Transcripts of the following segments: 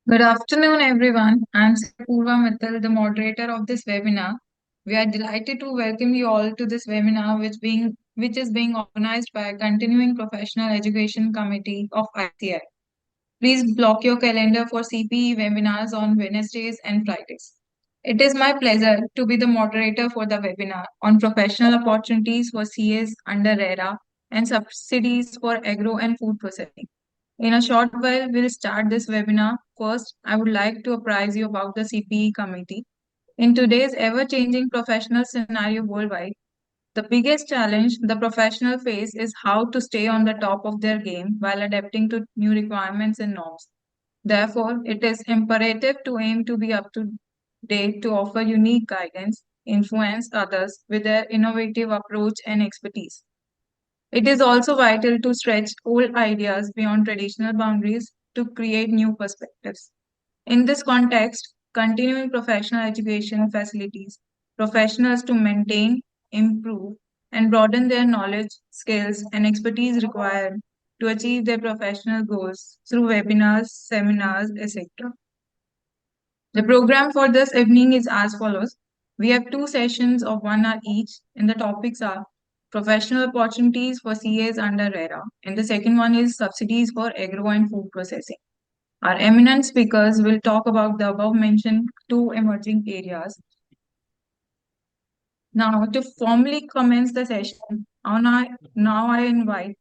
Good afternoon, everyone. I'm Purva Mittal, the moderator of this webinar. We are delighted to welcome you all to this webinar, which is being organized by a Continuing Professional Education Committee of ICI. Please block your calendar for CPE webinars on Wednesdays and Fridays. It is my pleasure to be the moderator for the webinar on professional opportunities for CAs under RERA and subsidies for agro and food processing. In a short while, we'll start this webinar. First, I would like to apprise you about the CPE committee. In today's ever-changing professional scenario worldwide, the biggest challenge the professional face is how to stay on the top of their game while adapting to new requirements and norms. Therefore, it is imperative to aim to be up to date to offer unique guidance, influence others with their innovative approach and expertise. It is also vital to stretch old ideas beyond traditional boundaries to create new perspectives. In this context, continuing professional education facilities professionals to maintain, improve, and broaden their knowledge, skills, and expertise required to achieve their professional goals through webinars, seminars, etc. The program for this evening is as follows. We have two sessions of 1 hour each, and the topics are professional opportunities for CAs under RERA, and the second one is subsidies for agro and food processing. Our eminent speakers will talk about the above mentioned two emerging areas. Now, to formally commence the session, now I invite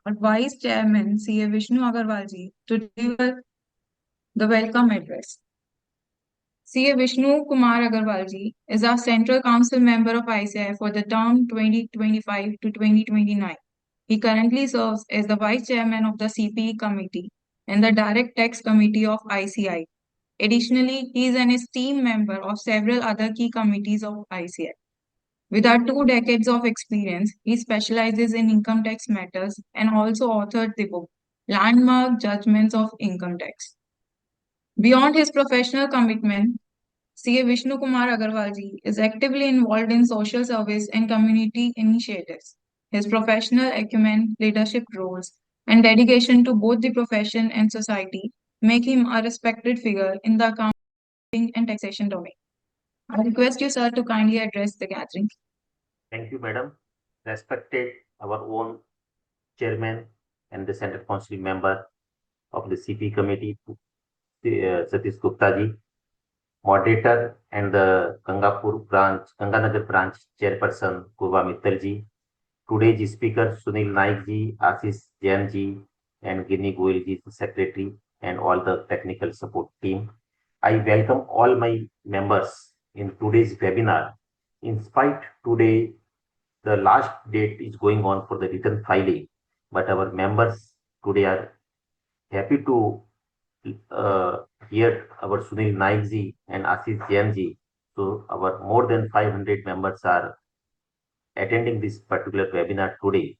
our Vice Chairman, CA Vishnu Agarwal ji, to deliver the welcome address. CA Vishnu Kumar Agarwal ji is our Central Council member of ICI for the term 2025 to 2029. He currently serves as the Vice Chairman of the CPE Committee and the Direct Tax Committee of ICI. Additionally, he is an esteemed member of several other key committees of ICI. With our 2 decades of experience, he specializes in income tax matters and also authored the book Landmark Judgments of Income Tax. Beyond his professional commitment, CA Vishnu Kumar Agarwal ji is actively involved in social service and community initiatives. His professional acumen, leadership roles, and dedication to both the profession and society make him a respected figure in the accounting and taxation domain. I request you, sir, to kindly address the gathering. Thank you, madam. Respected our own chairman and the Central Council member of the CP committee, Satish Gupta ji, moderator and the Ganganagar branch chairperson, Purva Mittal ji, today's speaker, Sunil Naik ji, Ashish Jain ji, and Ginni Goyal ji, the secretary, and all the technical support team. I welcome all my members in today's webinar. In spite today, the last date is going on for the return filing, but our members today are happy to hear our Sunil Naik ji and Ashish Jain ji. So our more than 500 members are attending this particular webinar today.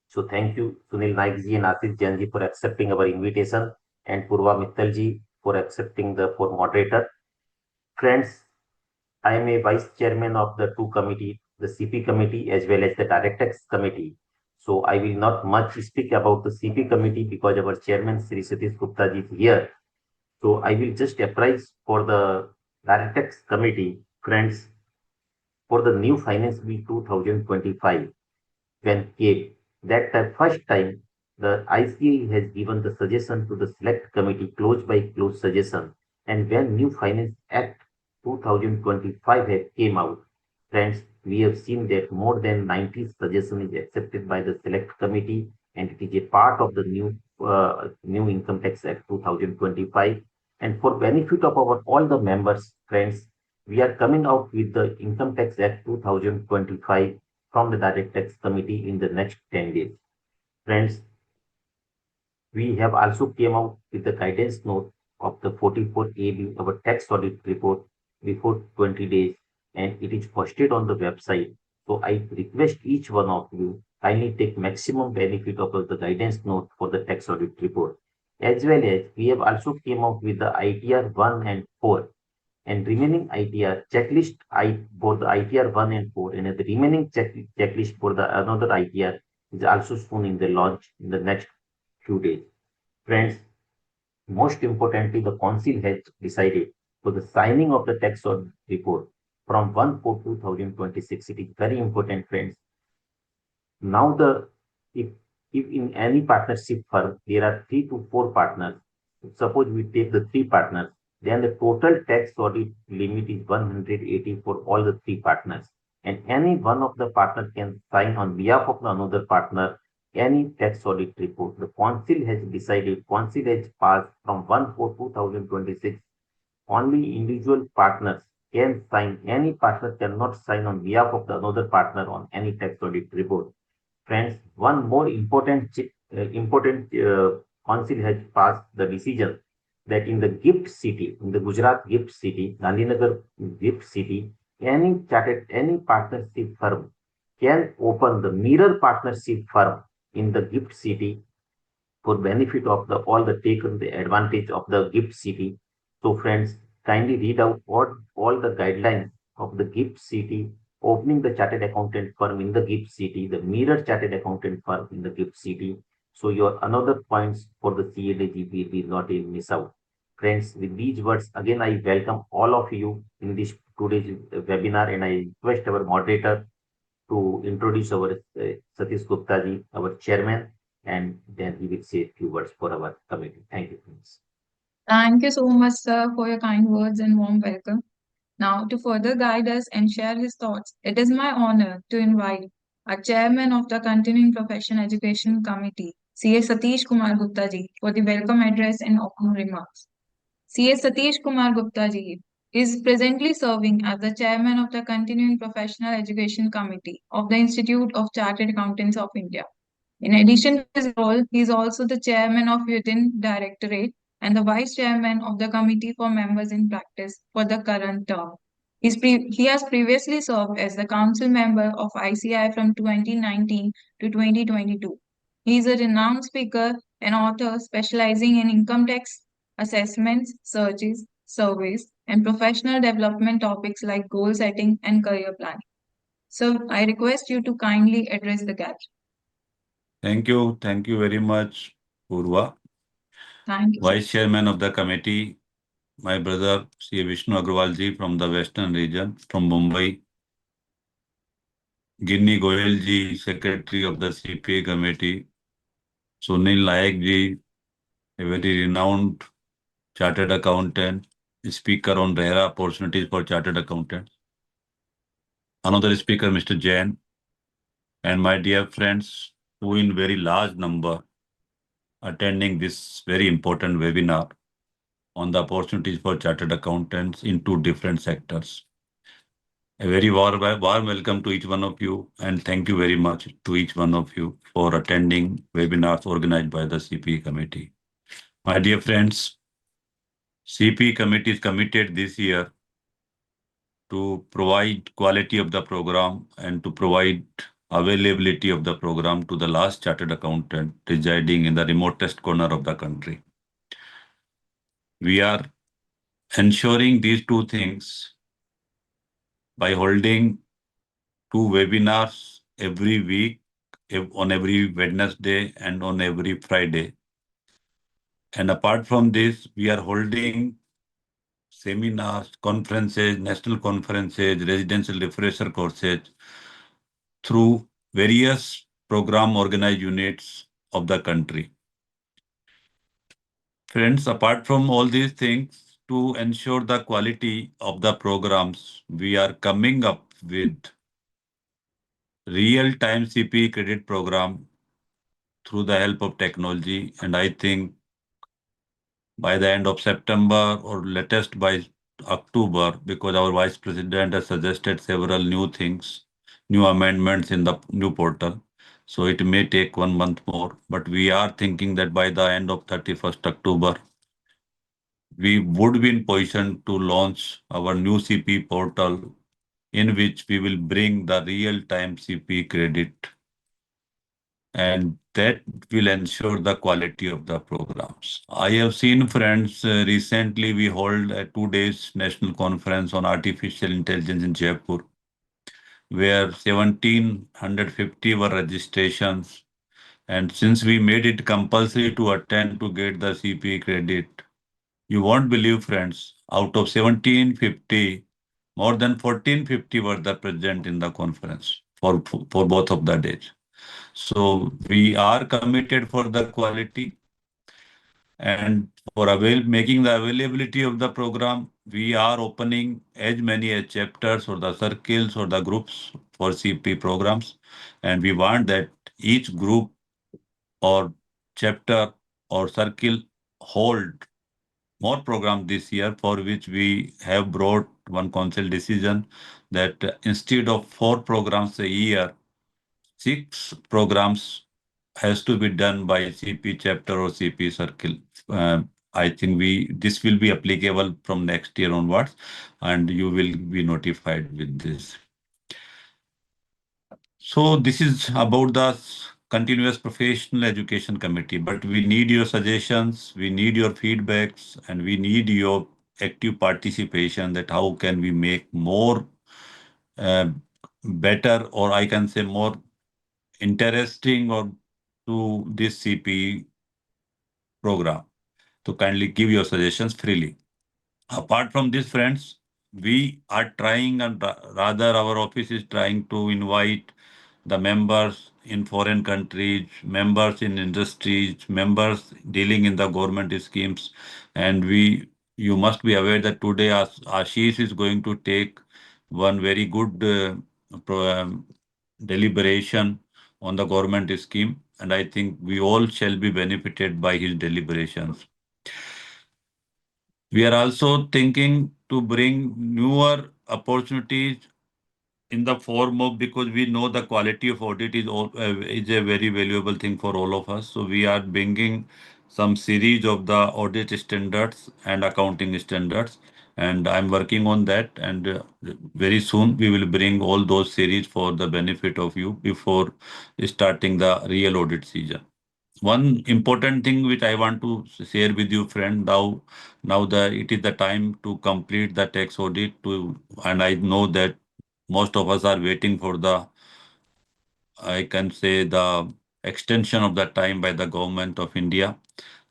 So thank you, Sunil Naik ji and Ashish Jain ji, for accepting our invitation, and Purva Mittal ji for accepting for moderator. Friends, I am a vice chairman of the two committee, the CP committee as well as the direct tax committee. So I will not much speak about the CP committee because our chairman Sri Satish Gupta ji is here. So I will just apprise for the direct tax committee, friends, for the new finance bill 2025 when came. That the first time the ICA has given the suggestion to the select committee close by close suggestion, and when new finance act 2025 had came out, friends, we have seen that more than 90 suggestions is accepted by the select committee, and it is a part of the new income tax act 2025. And for benefit of our all the members, friends, we are coming out with the income tax act 2025 from the direct tax committee in the next 10 days. Friends, we have also came out with the guidance note of the 44AB, our tax audit report, before 20 days, and it is posted on the website. So I request each one of you kindly take maximum benefit of the guidance note for the tax audit report. As well as we have also came out with the ITR 1 and 4 and remaining ITR checklist for the ITR 1 and 4, and the remaining checklist for the another ITR is also soon in the launch in the next few days. Friends, Most importantly, the council has decided for the signing of the tax audit report from 1/4/2026. It is very important, friends. Now the if if in any partnership firm there are 3 to 4 partners, suppose we take the 3 partners, then the total tax audit limit is 180 for all the 3 partners. And any one of the partner can sign on behalf of the another partner any tax audit report. The council has decided, council has passed from 1/4/2026, only individual partners can sign. Any partner cannot sign on behalf of the another partner on any tax audit report. Friends, one more important council has passed the decision that in the gift city, in the Gujarat gift city, Gandhinagar gift city, any partnership firm can open the mirror partnership firm in the gift city for benefit of the all the taken the advantage of the gift city. So friends, kindly read out all the guidelines of the gift city, opening the chartered accountant firm in the gift city, the mirror chartered accountant firm in the gift city. So your another points for the CLAGP will not miss out. Friends, with these words, again I welcome all of you in this today's webinar, and I request our moderator to introduce our Satish Gupta ji, our chairman, and then he will say a few words for our committee. Thank you, friends. Thank you so much, sir, for your kind words and warm welcome. Now, to further guide us and share his thoughts, it is my honor to invite our chairman of the Continuing Profession Education Committee, C.A. Satish Kumar Gupta ji, for the welcome address and opening remarks. C.A. Satish Kumar Gupta ji is presently serving as the chairman of the Continuing Professional Education Committee of the Institute of Chartered Accountants of India. In addition to his role, he is also the chairman of Within Directorate and the vice chairman of the Committee for Members in Practice for the current term. He has previously served as the council member of ICI from 2019 to 2022. He is a renowned speaker and author specializing in income tax, assessments, searches, surveys, and professional development topics like goal setting and career planning. So I request you to kindly address the gathering. Thank you. Thank you very much, Purva. Thank you, sir. Vice Chairman of the committee, my brother C. Vishnu Agrawal ji from the Western region, from Mumbai. Ginni Goyal ji, Secretary of the CPA committee. Sunil Nayak ji, a very renowned chartered accountant, speaker on RERA opportunities for chartered accountants. Another speaker, Mr. Jain, and my dear friends who in very large number attending this very important webinar on the opportunities for chartered accountants in 2 different sectors. A very warm welcome to each one of you, and thank you very much to each one of you for attending webinars organized by the CPE committee. My dear friends, CPE committee is committed this year to provide quality of the program and to provide availability of the program to the last chartered accountant residing in the remotest corner of the country. We are ensuring these 2 things by holding 2 webinars every week, on every Wednesday and on every Friday. And apart from this, we are holding seminars, conferences, national conferences, residential refresher courses through various program organized units of the country. Friends, apart from all these things, to ensure the quality of the programs, we are coming up with real-time CPE credit program through the help of technology. And I think by the end of September or latest by October, because our Vice President has suggested several new things, new amendments in the new portal. So it may take 1 month more, but we are thinking that by the end of 31st October, we would be in position to launch our new CP portal in which we will bring the real-time CP credit, and that will ensure the quality of the programs. I have seen, friends, recently we hold a 2 days national conference on artificial intelligence in Jaipur, where 1750 were registrations. And since we made it compulsory to attend to get the CPE credit, You won't believe, friends, out of 1750, more than 1450 were the present in the conference for both of the days. So we are committed for the quality and for making the availability of the program. We are opening as many as chapters or the circles or the groups for CP programs, and we want that each group or chapter or circle hold more program this year, for which we have brought one council decision that instead of 4 programs a year, 6 programs has to be done by CP chapter or CP circle. I think we this will be applicable from next year onwards, and you will be notified with this. So this is about the continuous professional education committee, but we need your suggestions, we need your feedbacks, and we need your active participation that how can we make more uh, better, or I can say more interesting or to this CP program. To kindly give your suggestions freely. Apart from this, friends, we are trying, and rather our office is trying to invite the members in foreign countries, members in industries, members dealing in the government schemes. And you must be aware that today Ashish is going to take one very good deliberation on the government scheme. And I think we all shall be benefited by his deliberations. We are also thinking to bring newer opportunities in the form of, because we know the quality of audit is a very valuable thing for all of us. So we are bringing some series of the audit standards and accounting standards, and I'm working on that. And very soon we will bring all those series for the benefit of you before starting the real audit season. One important thing which I want to share with you, friend, now that it is the time to complete the tax audit to, and I know that most of us are waiting for the, I can say, the extension of the time by the government of India.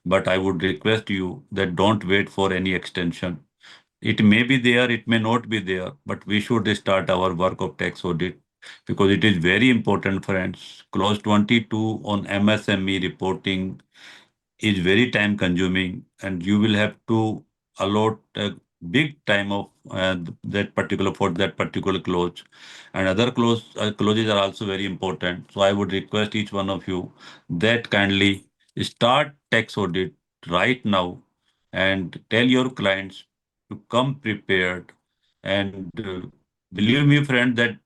But I would request you that don't wait for any extension. It may be there, it may not be there, but we should start our work of tax audit because it is very important, friends. Clause 22 on MSME reporting is very time consuming, and you will have to allot a big time of that particular clause, and other clauses are also very important. So I would request each one of you that kindly start tax audit right now and tell your clients to come prepared. And believe me, friend, that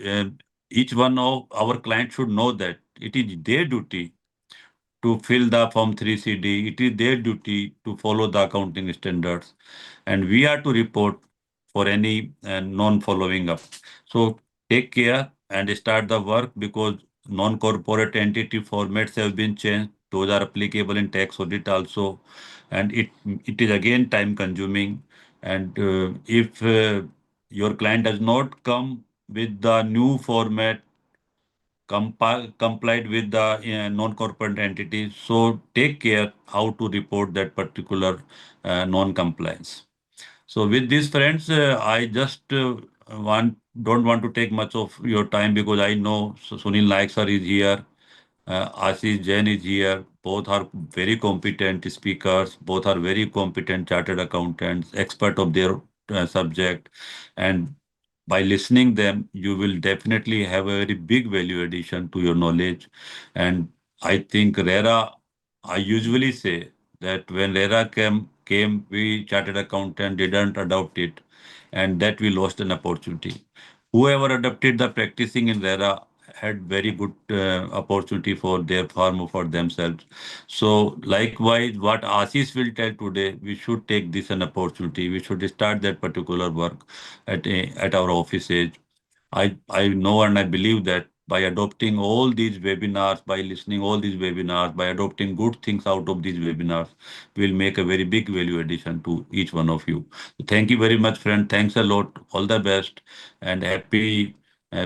uh, each one of our clients should know that it is their duty to fill the Form 3CD. It is their duty to follow the accounting standards, and we are to report for any non-following up. So take care and start the work because non-corporate entity formats have been changed. Those are applicable in tax audit also, and it is again time consuming. And if your client does not come with the new format complied with the non-corporate entities. So take care how to report that particular non-compliance. So with these friends, I just don't want to take much of your time because I know Sunil Naik sir is here. Ashish Jain is here. Both are very competent speakers. Both are very competent chartered accountants, expert of their subject. And by listening them, you will definitely have a very big value addition to your knowledge. And I think RERA, I usually say that when RERA came, we chartered accountant didn't adopt it, and that we lost an opportunity. Whoever adopted the practicing in RERA had very good opportunity for their farm for themselves. So likewise, what Ashish will tell today, we should take this an opportunity. We should start that particular work at our offices. I know and I believe that by adopting all these webinars, by listening all these webinars, by adopting good things out of these webinars, will make a very big value addition to each one of you. Thank you very much, friend. Thanks a lot. All the best and happy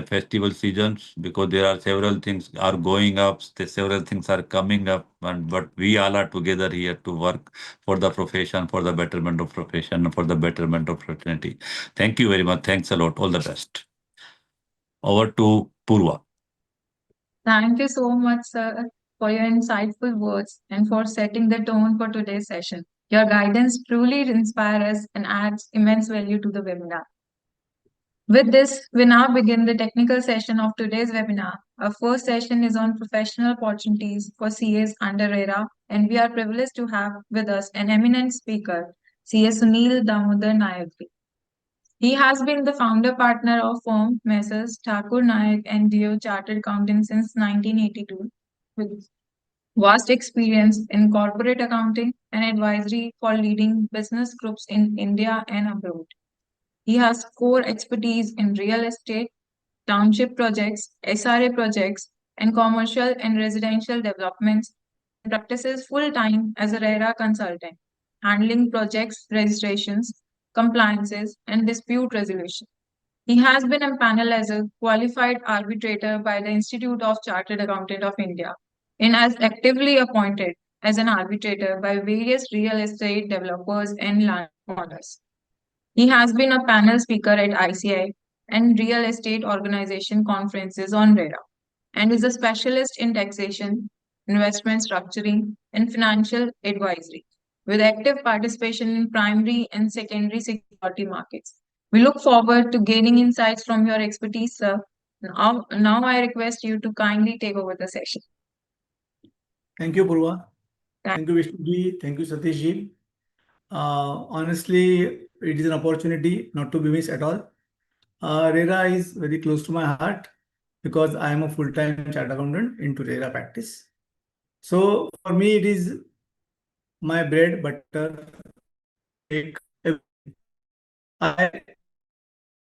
festival seasons, because there are several things are going up, several things are coming up, and but we all are together here to work for the profession, for the betterment of profession, for the betterment of fraternity. Thank you very much. Thanks a lot. All the best. Over to Purva. Thank you so much, sir, for your insightful words and for setting the tone for today's session. Your guidance truly inspires us and adds immense value to the webinar. With this, we now begin the technical session of today's webinar. Our first session is on professional opportunities for CAs under RERA, and we are privileged to have with us an eminent speaker, CA Sunil Damodar Nayak. He has been the founder partner of firm Messrs. Thakur Nayak and Dio Chartered Accountants since 1982, with vast experience in corporate accounting and advisory for leading business groups in India and abroad. He has core expertise in real estate, township projects, SRA projects, and commercial and residential developments, and practices full time as a RERA consultant, handling projects, registrations, compliances, and dispute resolution. He has been empaneled as a qualified arbitrator by the Institute of Chartered Accountant of India and as actively appointed as an arbitrator by various real estate developers and landowners. He has been a panel speaker at ICI and real estate organization conferences on RERA and is a specialist in taxation, investment structuring, and financial advisory, with active participation in primary and secondary security markets. We look forward to gaining insights from your expertise, sir. Now I request you to kindly take over the session. Thank you, Purva. Thank you, Vishnuji. Thank you, Satishji. Honestly, it is an opportunity not to be missed at all. RERA is very close to my heart because I am a full-time chartered accountant into RERA practice. So for me, it is my bread, butter, cake, everything. I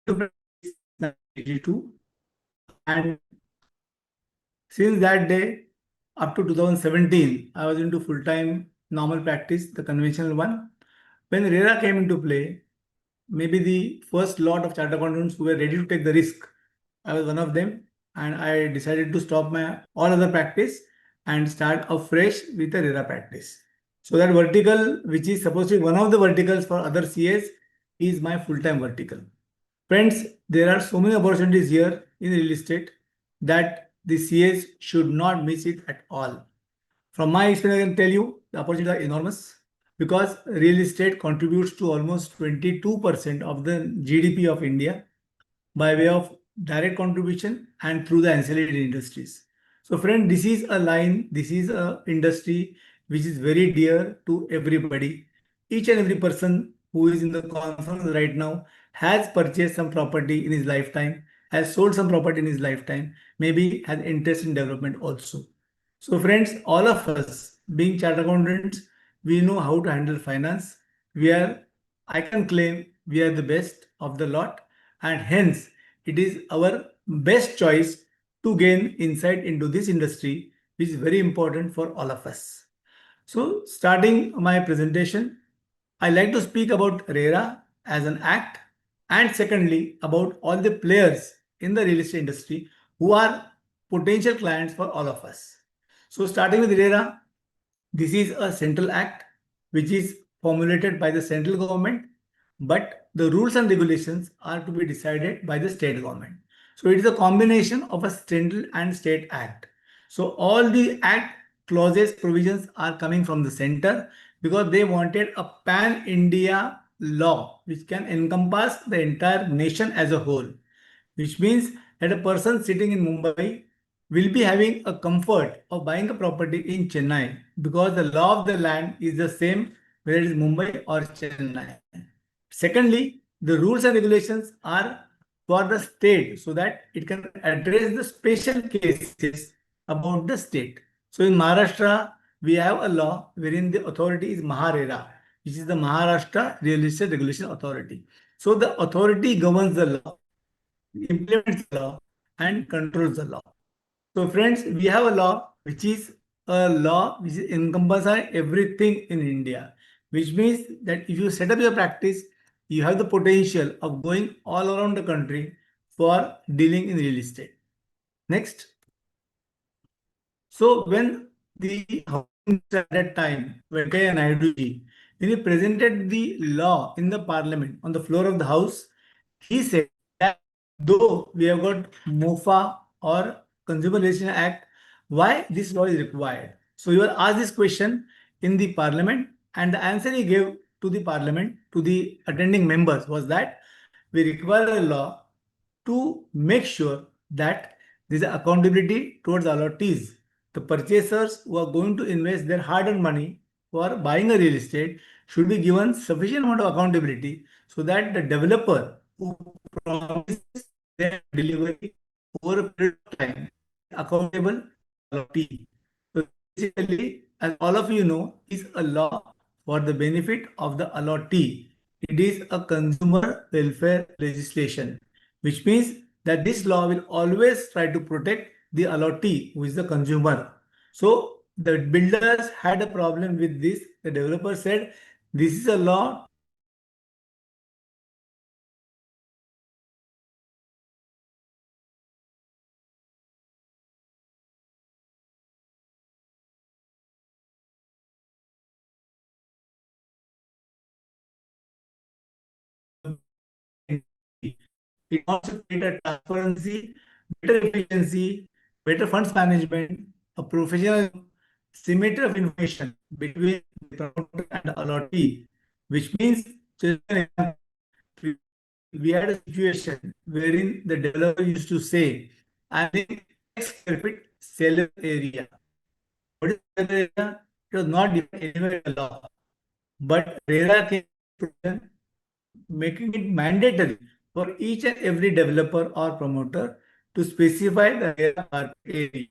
to practice 1982, and since that day up to 2017, I was into full-time normal practice, the conventional one. When RERA came into play, maybe the first lot of chartered accountants who were ready to take the risk, I was one of them, and I decided to stop my all other practice and start afresh with a RERA practice. So that vertical, which is supposed to be one of the verticals for other CAs, is my full-time vertical. Friends, there are so many opportunities here in real estate that the CAs should not miss it at all. From my experience, I can tell you the opportunities are enormous because real estate contributes to almost 22% of the GDP of India by way of direct contribution and through the ancillary industries. So friend, this is a line, this is a industry which is very dear to everybody. Each and every person who is in the conference right now has purchased some property in his lifetime, has sold some property in his lifetime, maybe has interest in development also. So friends, all of us being chartered accountants, we know how to handle finance. I can claim we are the best of the lot, and hence it is our best choice to gain insight into this industry, which is very important for all of us. So starting my presentation, I like to speak about RERA as an act, and secondly about all the players in the real estate industry who are potential clients for all of us. So starting with RERA, this is a central act which is formulated by the central government, but the rules and regulations are to be decided by the state government. So it is a combination of a central and state act. So all the act clauses, provisions are coming from the center because they wanted a pan-India law which can encompass the entire nation as a whole, which means that a person sitting in Mumbai will be having a comfort of buying a property in Chennai because the law of the land is the same whether it is Mumbai or Chennai. Secondly, the rules and regulations are for the state so that it can address the special cases about the state. So in Maharashtra, we have a law wherein the authority is MahaRERA, which is the Maharashtra Real Estate Regulation Authority. So the authority governs the law, implements the law, and controls the law. So friends, we have a law which encompasses everything in India, which means that if you set up your practice, you have the potential of going all around the country for dealing in real estate. Next. So when the housing minister at that time, Venkaiah Naidu ji, when he presented the law in the parliament on the floor of the house, he said that though we have got MOFA or Consumer Relations Act, why this law is required? So you were asked this question in the parliament, and the answer he gave to the parliament, to the attending members, was that we require a law to make sure that there is accountability towards allottees. The purchasers who are going to invest their hard-earned money for buying a real estate should be given sufficient amount of accountability so that the developer who promises their delivery over a period of time is accountable allottee. So basically, as all of you know, is a law for the benefit of the allottee. It is a consumer welfare legislation, which means that this law will always try to protect the allottee, who is the consumer. So the builders had a problem with this. The developer said, this is a law it wants to create a transparency, better efficiency, better funds management, a professional symmetry of information between the promoter and the allottee, which means just an example, we had a situation wherein the developer used to say, I'm in X square feet sellable area. What is sellable area? It was not defined anywhere in the law. But RERA came making it mandatory for each and every developer or promoter to specify the RERA carpet area.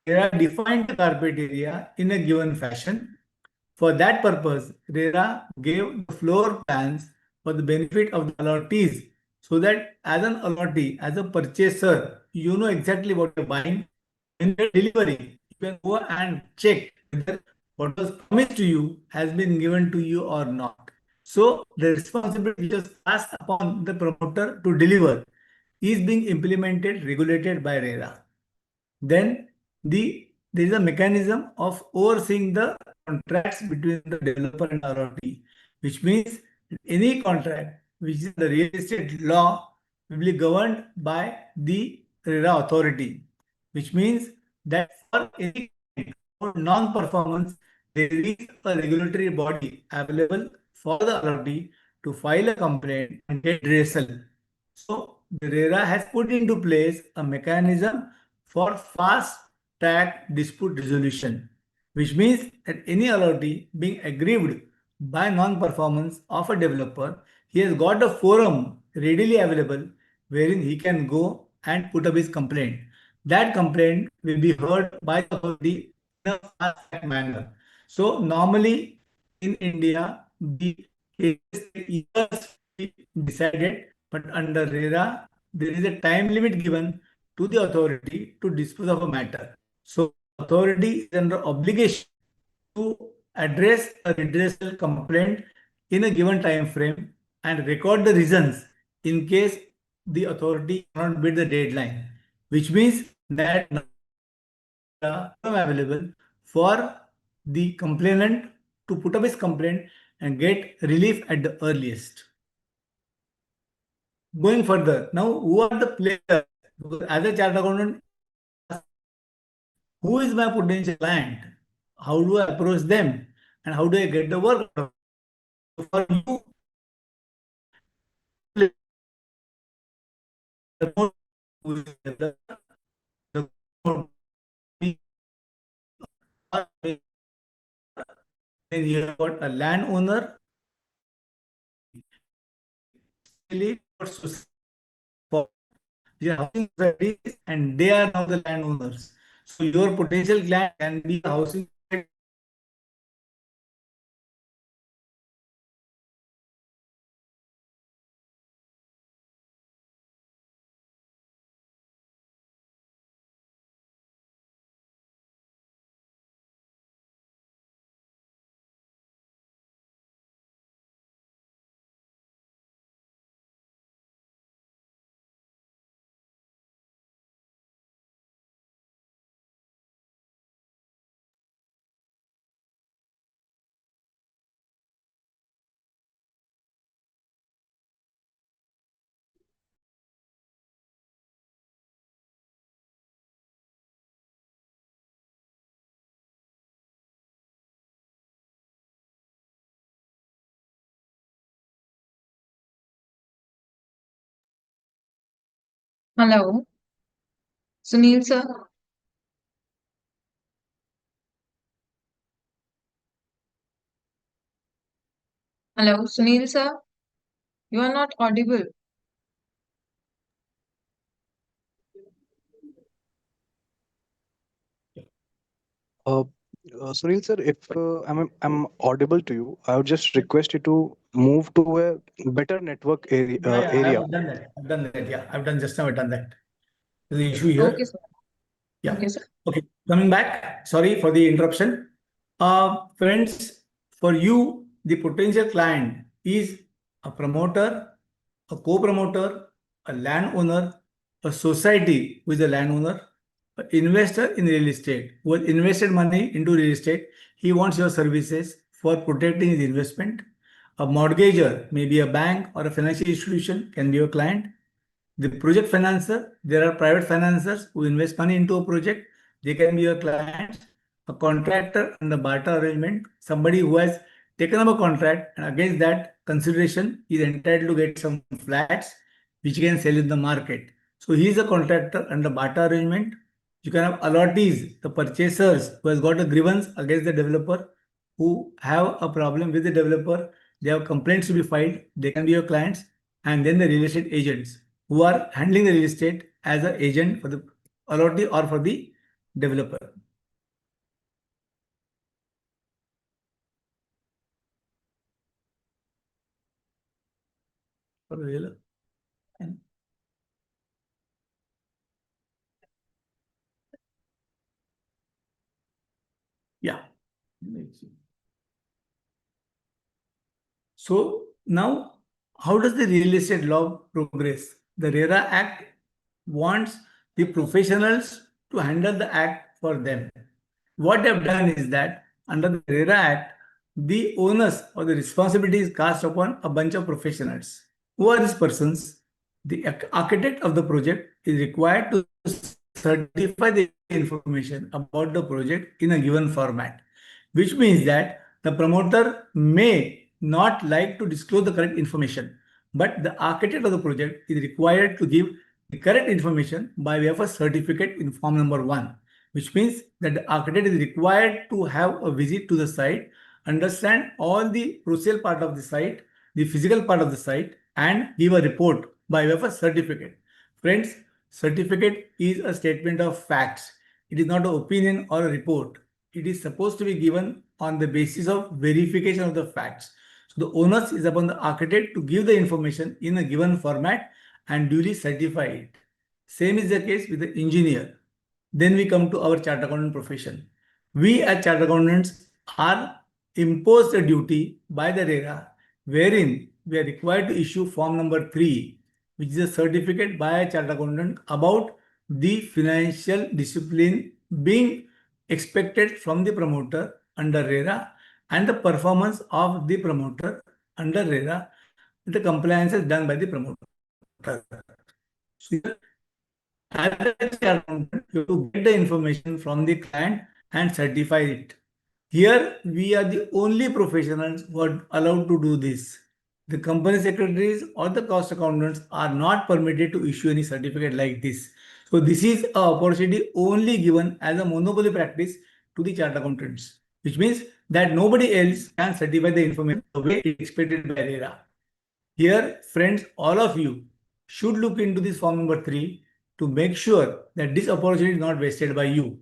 RERA defined the carpet area in a given fashion. For that purpose, RERA gave the floor plans for the benefit of the allottees so that as an allottee, as a purchaser, you know exactly what you're buying. In the delivery, you can go and check whether what was promised to you has been given to you or not. So the responsibility which is passed upon the promoter to deliver is being implemented, regulated by RERA. Then there is a mechanism of overseeing the contracts between the developer and ROT, which means any contract which is the real estate law will be governed by the RERA authority, which means that for any non-performance, there is a regulatory body available for the authority to file a complaint and get redressal. So the RERA has put into place a mechanism for fast track dispute resolution, which means that any allottee being aggrieved by non-performance of a developer, he has got a forum readily available wherein he can go and put up his complaint. That complaint will be heard by the authority in a fast track manner. So normally in India, the cases take years to be decided, but under RERA, there is a time limit given to the authority to dispose of a matter. So authority is under obligation to address a redressal complaint in a given time frame and record the reasons in case the authority cannot meet the deadline, which means that available for the complainant to put up his complaint and get relief at the earliest. Going further, now who are the players? Because as a chartered accountant, who is my potential client? How do I approach them? And how do I get the work? For you, the then you have got a landowner for housing societies, and they are now the landowners. So your potential client can be a housing Hello, Sunil sir. Hello, Sunil sir. You are not audible. Uh, Sunil sir, if I'm audible to you, I would just request you to move to a better network area. Yeah, I've done that. I've done that. Yeah, I've done just now. I've done that. There's an issue Okay, here. sir. Yeah. Okay, sir. Okay. Coming back. Sorry for the interruption. Friends, for you, the potential client is a promoter, a co-promoter, a landowner, a society who is a landowner, an investor in real estate who has invested money into real estate. He wants your services for protecting his investment. A mortgager, maybe a bank or a financial institution, can be your client. The project financer, there are private financiers who invest money into a project. They can be your clients. A contractor and the barter arrangement, somebody who has taken up a contract and against that consideration is entitled to get some flats which he can sell in the market. So he is a contractor and the barter arrangement. You can have allottees, the purchasers who has got a grievance against the developer, who have a problem with the developer. They have complaints to be filed. They can be your clients. And then the real estate agents who are handling the real estate as an agent for the allottee or for the developer. For the developer. Yeah. So now, how does the real estate law progress? The RERA Act wants the professionals to handle the act for them. What they have done is that under the RERA Act, the onus or the responsibility is cast upon a bunch of professionals. Who are these persons? The architect of the project is required to certify the information about the project in a given format, which means that the promoter may not like to disclose the correct information, but the architect of the project is required to give the correct information by way of a certificate in form number 1, which means that the architect is required to have a visit to the site, understand all the procedural part of the site, the physical part of the site, and give a report by way of a certificate. Friends, certificate is a statement of facts. It is not an opinion or a report. It is supposed to be given on the basis of verification of the facts. So the onus is upon the architect to give the information in a given format and duly certify it. Same is the case with the engineer. Then we come to our chartered accountant profession. We as chartered accountants are imposed a duty by the RERA wherein we are required to issue form number 3, which is a certificate by a chartered accountant about the financial discipline being expected from the promoter under RERA and the performance of the promoter under RERA, the compliance is done by the promoter. So as a accountant, you have to get the information from the client and certify it. Here, we are the only professionals who are allowed to do this. The company secretaries or the cost accountants are not permitted to issue any certificate like this. So this is an opportunity only given as a monopoly practice to the chartered accountants, which means that nobody else can certify the information the way it is expected by RERA. Here, friends, all of you should look into this form number 3 to make sure that this opportunity is not wasted by you.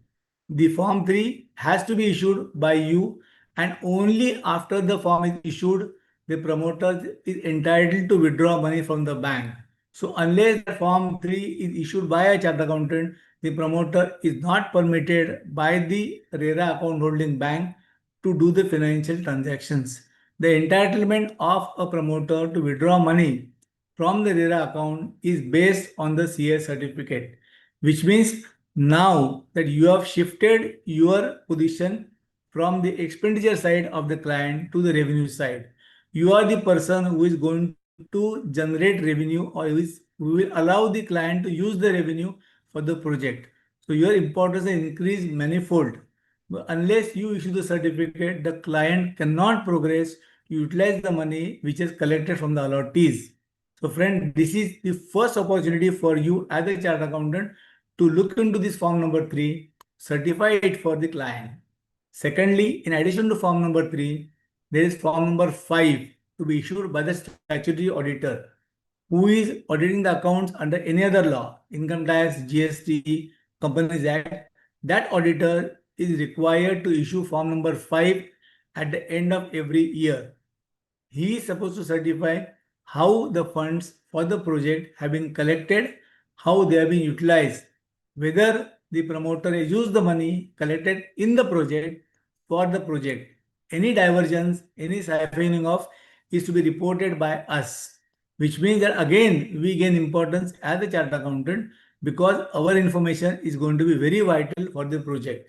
The form 3 has to be issued by you, and only after the form is issued, the promoter is entitled to withdraw money from the bank. So unless the form 3 is issued by a chartered accountant, the promoter is not permitted by the RERA account holding bank to do the financial transactions. The entitlement of a promoter to withdraw money from the RERA account is based on the CS certificate, which means now that you have shifted your position from the expenditure side of the client to the revenue side. You are the person who is going to generate revenue, or who will allow the client to use the revenue for the project. So your importance is increased manifold. But unless you issue the certificate, the client cannot progress to utilize the money which is collected from the allottees. So friend, this is the first opportunity for you as a chartered accountant to look into this form number 3, certify it for the client. Secondly, in addition to form number 3, there is form number 5 to be issued by the statutory auditor who is auditing the accounts under any other law, income tax, GST, Companies Act. That auditor is required to issue form number 5 at the end of every year. He is supposed to certify how the funds for the project have been collected, how they have been utilized, whether the promoter has used the money collected in the project for the project. Any divergence, any siphoning off is to be reported by us, which means that again we gain importance as a chartered accountant because our information is going to be very vital for the project.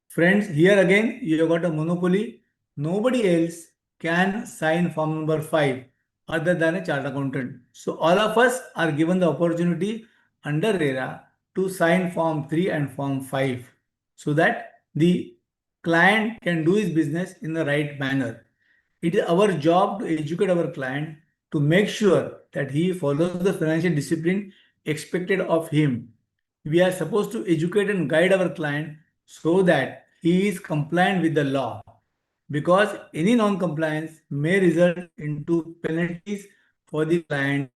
Friends, here again you have got a monopoly. Nobody else can sign form number 5 other than a chartered accountant. So all of us are given the opportunity under RERA to sign form 3 and form 5 so that the client can do his business in the right manner. It is our job to educate our client to make sure that he follows the financial discipline expected of him. We are supposed to educate and guide our client so that he is compliant with the law, because any non-compliance may result into penalties for the client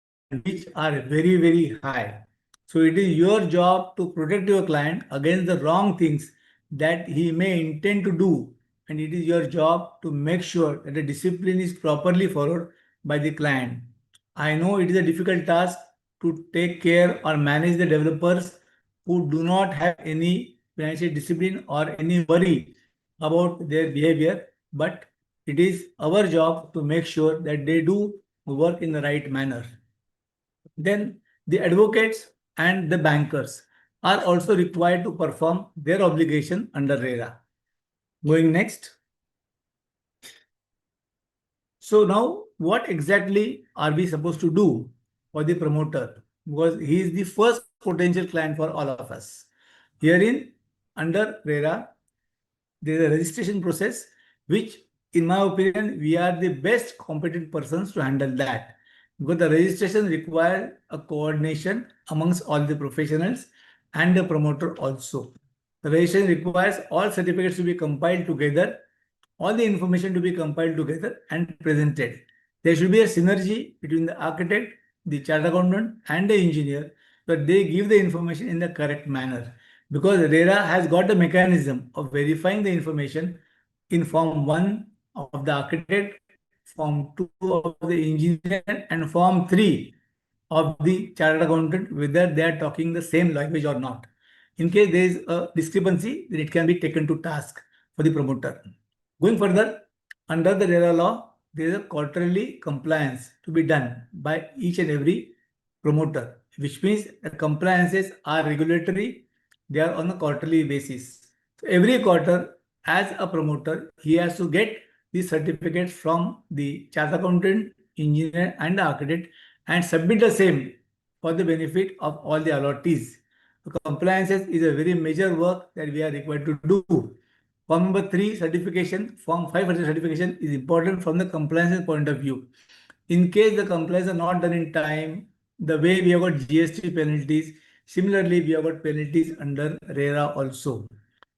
which are very, very high. So it is your job to protect your client against the wrong things that he may intend to do, and it is your job to make sure that the discipline is properly followed by the client. I know it is a difficult task to take care or manage the developers who do not have any financial discipline or any worry about their behavior, but it is our job to make sure that they do work in the right manner. Then the advocates and the bankers are also required to perform their obligation under RERA. Going next. So now what exactly are we supposed to do for the promoter? Because he is the first potential client for all of us. Herein, under RERA, there is a registration process, which in my opinion, we are the best competent persons to handle that. Because the registration requires a coordination amongst all the professionals and the promoter also. The registration requires all certificates to be compiled together, all the information to be compiled together and presented. There should be a synergy between the architect, the chartered accountant, and the engineer, that they give the information in the correct manner. Because RERA has got the mechanism of verifying the information in form 1 of the architect, form 2 of the engineer, and form 3 of the chartered accountant, whether they are talking the same language or not. In case there is a discrepancy, then it can be taken to task for the promoter. Going further, under the RERA law, there is a quarterly compliance to be done by each and every promoter, which means the compliances are regulatory, they are on a quarterly basis. So every quarter, as a promoter, he has to get the certificates from the chartered accountant, engineer, and the architect and submit the same for the benefit of all the allottees. So compliances is a very major work that we are required to do. Form number 3 certification, form 5 certification is important from the compliance point of view. In case the compliance are not done in time, the way we have got GST penalties, similarly we have got penalties under RERA also.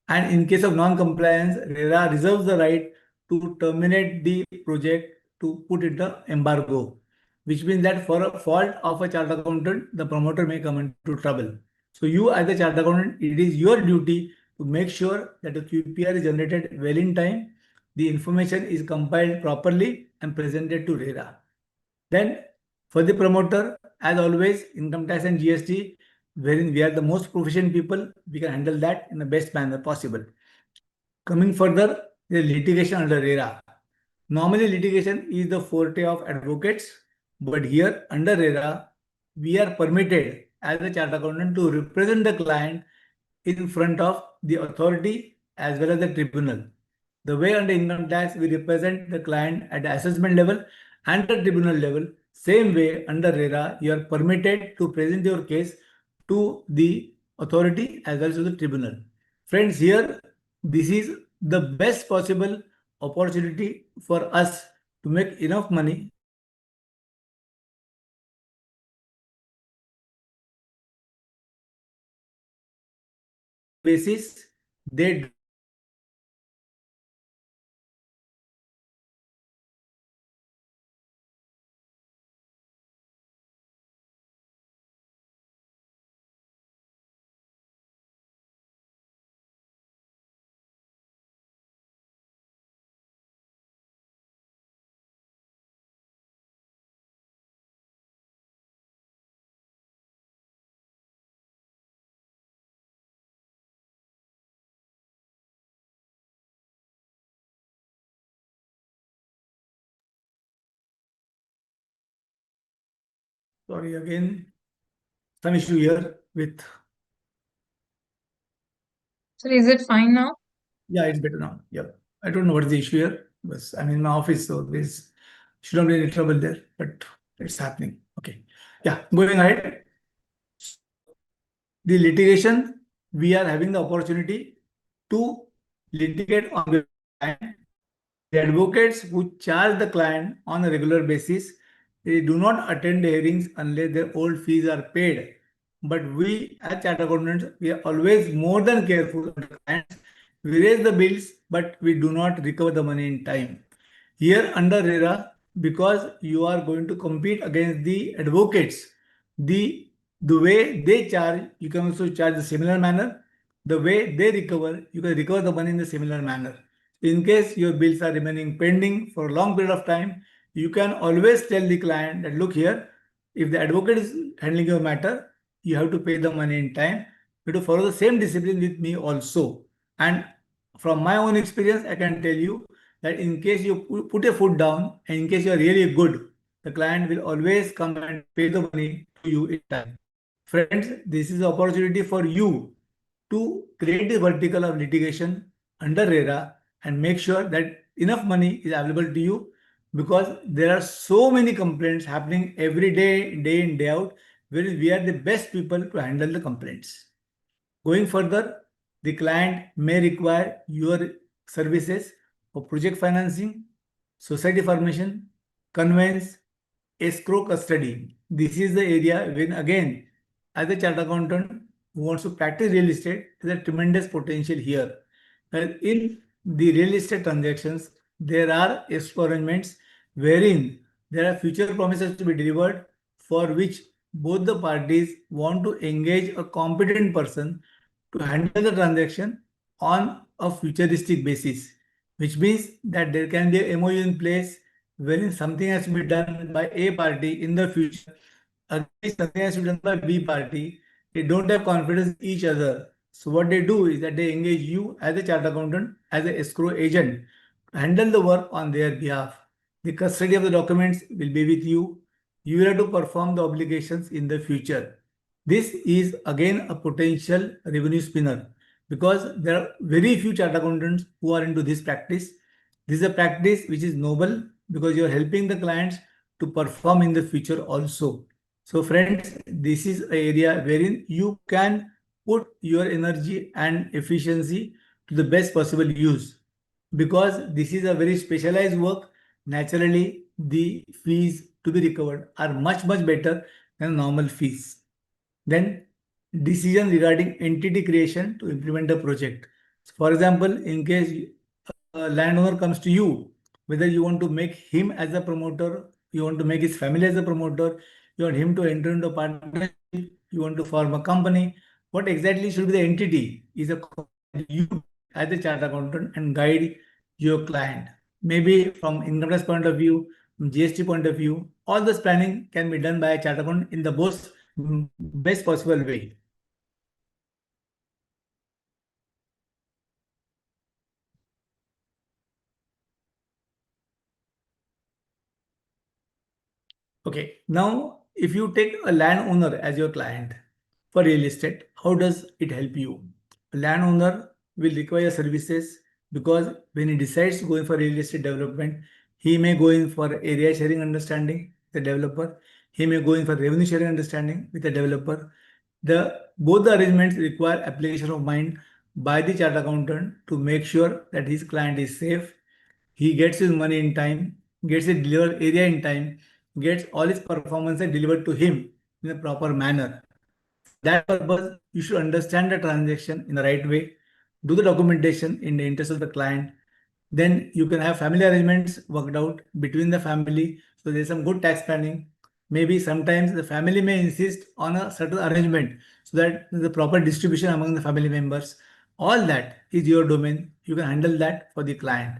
And in case of non-compliance, RERA reserves the right to terminate the project, to put it the embargo, which means that for a fault of a chartered accountant, the promoter may come into trouble. So you as a chartered accountant, it is your duty to make sure that the QPR is generated well in time, the information is compiled properly and presented to RERA. Then for the promoter, as always, income tax and GST, wherein we are the most proficient people, we can handle that in the best manner possible. Coming further, the litigation under RERA. Normally, litigation is the forte of advocates, but here under RERA, we are permitted as a chartered accountant to represent the client in front of the authority as well as the tribunal. The way under income tax, we represent the client at the assessment level and the tribunal level. Same way under RERA, you are permitted to present your case to the authority as well as to the tribunal. Friends, here, this is the best possible opportunity for us to make enough money basis, they sorry again, some issue here with. So is it fine now? Yeah, it's better now. Yeah, I don't know what is the issue here, but I'm in my office, so there's shouldn't be any trouble there, but it's happening. Okay, yeah, going ahead. The litigation, we are having the opportunity to litigate on the client. The advocates who charge the client on a regular basis, they do not attend the hearings unless their old fees are paid. But we, as chartered accountants, we are always more than careful of the clients. We raise the bills, but we do not recover the money in time. Here under RERA, because you are going to compete against the advocates, the the way they charge, you can also charge the similar manner. The way they recover, you can recover the money in the similar manner. In case your bills are remaining pending for a long period of time, you can always tell the client that look here, if the advocate is handling your matter, you have to pay the money in time. You have to follow the same discipline with me also. And from my own experience, I can tell you that in case you put a foot down and in case you are really good, the client will always come and pay the money to you in time. Friends, this is the opportunity for you to create the vertical of litigation under RERA and make sure that enough money is available to you, because there are so many complaints happening every day, day in, day out, where we are the best people to handle the complaints. Going further, the client may require your services for project financing, society formation, conveyance, escrow custody. This is the area when again, as a chartered accountant who wants to practice real estate, there's a tremendous potential here. In the real estate transactions, there are escrow arrangements wherein there are future promises to be delivered, for which both the parties want to engage a competent person to handle the transaction on a futuristic basis, which means that there can be a MOU in place wherein something has to be done by A party in the future, against something has to be done by B party. They don't have confidence in each other. So what they do is that they engage you as a chartered accountant, as an escrow agent, to handle the work on their behalf. The custody of the documents will be with you. You will have to perform the obligations in the future. This is again a potential revenue spinner, because there are very few chartered accountants who are into this practice. This is a practice which is noble because you are helping the clients to perform in the future also. So friends, this is an area wherein you can put your energy and efficiency to the best possible use, because this is a very specialized work. Naturally, the fees to be recovered are much, much better than normal fees. Then decision regarding entity creation to implement a project. For example, in case a landowner comes to you, whether you want to make him as a promoter, you want to make his family as a promoter, you want him to enter into a partnership, you want to form a company, what exactly should be the entity is a you as a chartered accountant and guide your client. Maybe from income tax point of view, from GST point of view, all this planning can be done by a chartered accountant in the best possible way. Okay, now if you take a landowner as your client for real estate, how does it help you? A landowner will require services because when he decides to go in for real estate development, he may go in for area sharing understanding with the developer. He may go in for revenue sharing understanding with the developer. Both the arrangements require application of mind by the chartered accountant to make sure that his client is safe, he gets his money in time, gets it delivered area in time, gets all his performances delivered to him in a proper manner. that purpose, you should understand the transaction in the right way, do the documentation in the interest of the client. Then you can have family arrangements worked out between the family. So there's some good tax planning. Maybe sometimes the family may insist on a certain arrangement so that the proper distribution among the family members. All that is your domain. You can handle that for the client.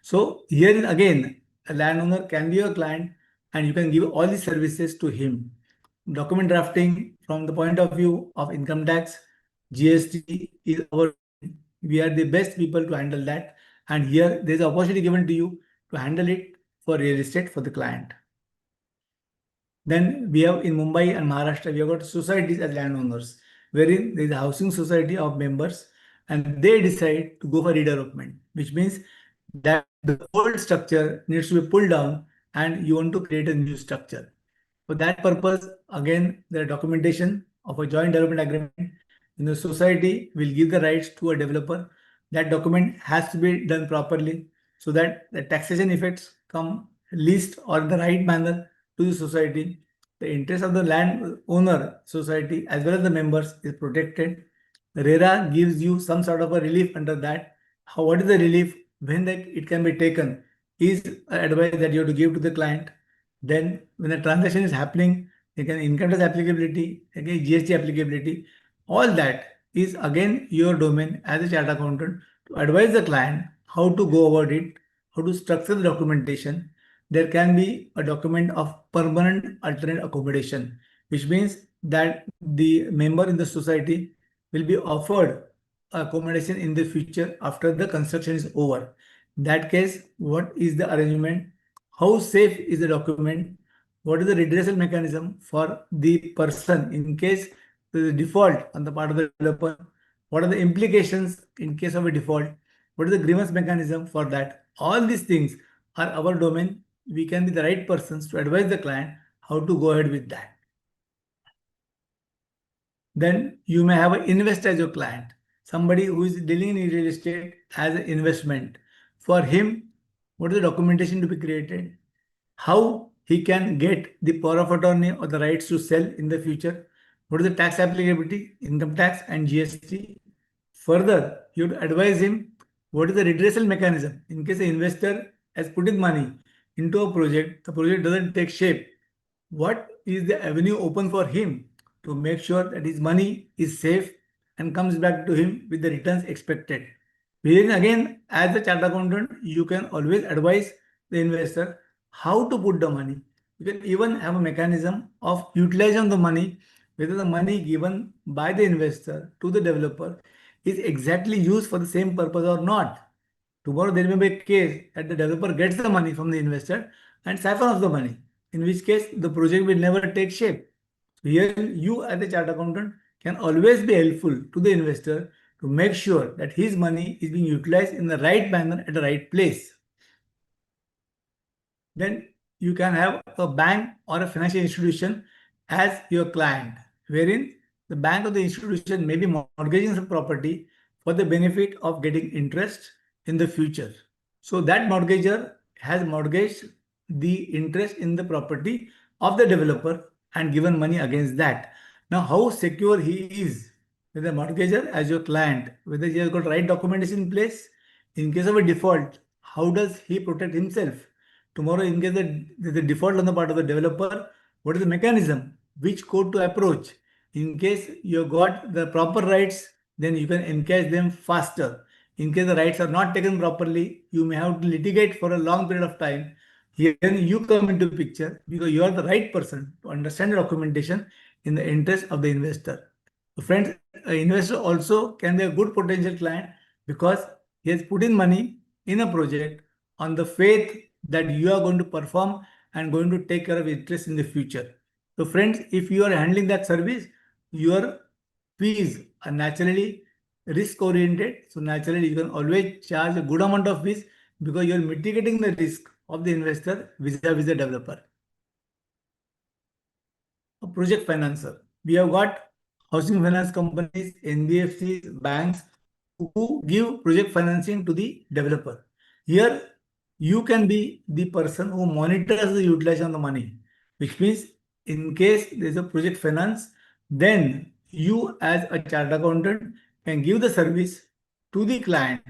So here again, a landowner can be your client and you can give all the services to him. Document drafting from the point of view of income tax, GST is our, we are the best people to handle that. And here there is opportunity given to you to handle it for real estate for the client. Then we have in Mumbai and Maharashtra, we have got societies as landowners, wherein there is a housing society of members and they decide to go for redevelopment, which means that the old structure needs to be pulled down and you want to create a new structure. For that purpose, again, the documentation of a joint development agreement in the society will give the rights to a developer. That document has to be done properly so that the taxation effects come least or in the right manner to the society. The interest of the land owner society as well as the members is protected. The RERA gives you some sort of a relief under that. How, what is the relief? When it can be taken is advice that you have to give to the client. Then when the transaction is happening, again income tax applicability, again GST applicability, all that is again your domain as a chartered accountant to advise the client how to go about it, how to structure the documentation. There can be a document of permanent alternate accommodation, which means that the member in the society will be offered accommodation in the future after the construction is over. In that case, what is the arrangement? How safe is the document? What is the redressal mechanism for the person in case there is a default on the part of the developer? What are the implications in case of a default? What is the grievance mechanism for that? All these things are our domain. We can be the right persons to advise the client how to go ahead with that. Then you may have an investor as your client, somebody who is dealing in real estate as an investment. For him, what is the documentation to be created? How he can get the power of attorney or the rights to sell in the future? What is the tax applicability, income tax and GST? Further, you would advise him what is the redressal mechanism in case the investor has put in money into a project, the project doesn't take shape. What is the avenue open for him to make sure that his money is safe and comes back to him with the returns expected? Wherein again, as a chartered accountant, you can always advise the investor how to put the money. You can even have a mechanism of utilizing the money, whether the money given by the investor to the developer is exactly used for the same purpose or not. Tomorrow there may be a case that the developer gets the money from the investor and siphon off the money, in which case the project will never take shape. So here you as a chartered accountant can always be helpful to the investor to make sure that his money is being utilized in the right manner at the right place. Then you can have a bank or a financial institution as your client, wherein the bank or the institution may be mortgaging some property for the benefit of getting interest in the future. So that mortgager has mortgaged the interest in the property of the developer and given money against that. Now, how secure he is with the mortgager as your client, whether he has got right documentation in place, in case of a default, how does he protect himself? Tomorrow, in case there's a default on the part of the developer, what is the mechanism? Which court to approach? In case you got the proper rights, then you can encash them faster. In case the rights are not taken properly, you may have to litigate for a long period of time. Here you come into picture because you are the right person to understand the documentation in the interest of the investor. So friends, an investor also can be a good potential client because he has put in money in a project on the faith that you are going to perform and going to take care of interest in the future. So friends, if you are handling that service, your fees are naturally risk oriented. So naturally you can always charge a good amount of fees because you are mitigating the risk of the investor vis-a-vis the developer. A project financer. We have got housing finance companies, NBFCs, banks who give project financing to the developer. Here, you can be the person who monitors the utilization of the money, which means in case there is a project finance, then you as a chartered accountant can give the service to the client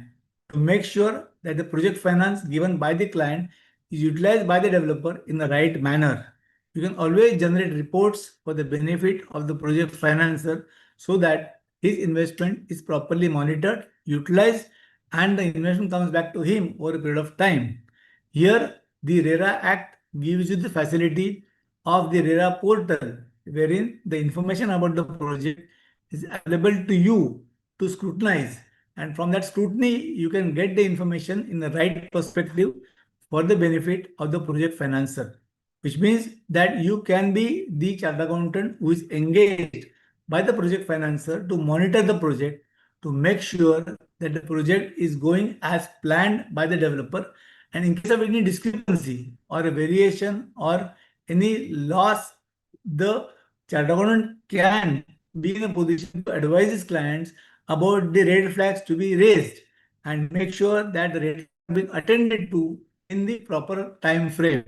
to make sure that the project finance given by the client is utilized by the developer in the right manner. You can always generate reports for the benefit of the project financer so that his investment is properly monitored, utilized, and the investment comes back to him over a period of time. Here, the RERA Act gives you the facility of the RERA portal, wherein the information about the project is available to you to scrutinize. And from that scrutiny, you can get the information in the right perspective for the benefit of the project financer, which means that you can be the chartered accountant who is engaged by the project financer to monitor the project to make sure that the project is going as planned by the developer. And in case of any discrepancy or a variation or any loss, the chartered accountant can be in a position to advise his clients about the red flags to be raised and make sure that the red flags are being attended to in the proper time frame,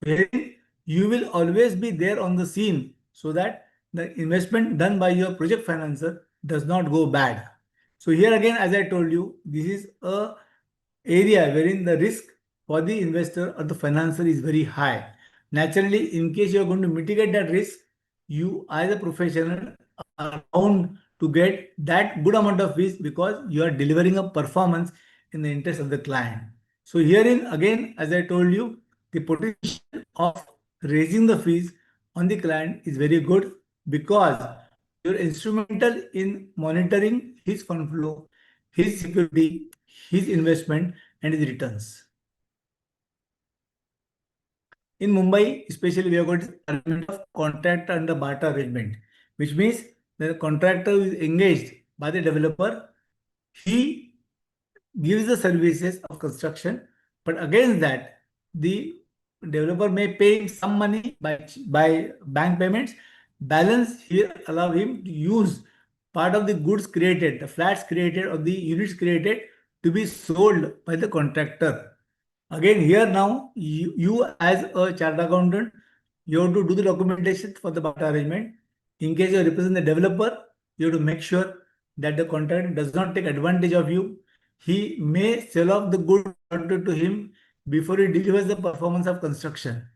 wherein you will always be there on the scene so that the investment done by your project financer does not go bad. So here again, as I told you, this is a area wherein the risk for the investor or the financer is very high. Naturally, in case you are going to mitigate that risk, you as a professional are bound to get that good amount of fees because you are delivering a performance in the interest of the client. So herein again, as I told you, the potential of raising the fees on the client is very good because you're instrumental in monitoring his fund flow, his security, his investment, and his returns. In Mumbai, especially, we have got this arrangement of contractor under barter arrangement, which means the contractor is engaged by the developer. He gives the services of construction, but against that, the developer may pay him some money by bank payments. Balance here allow him to use part of the goods created, the flats created or the units created to be sold by the contractor. Again, here now, you as a chartered accountant, you have to do the documentation for the barter arrangement. In case you represent the developer, you have to make sure that the contractor does not take advantage of you. He may sell off the goods to him before he delivers the performance of construction.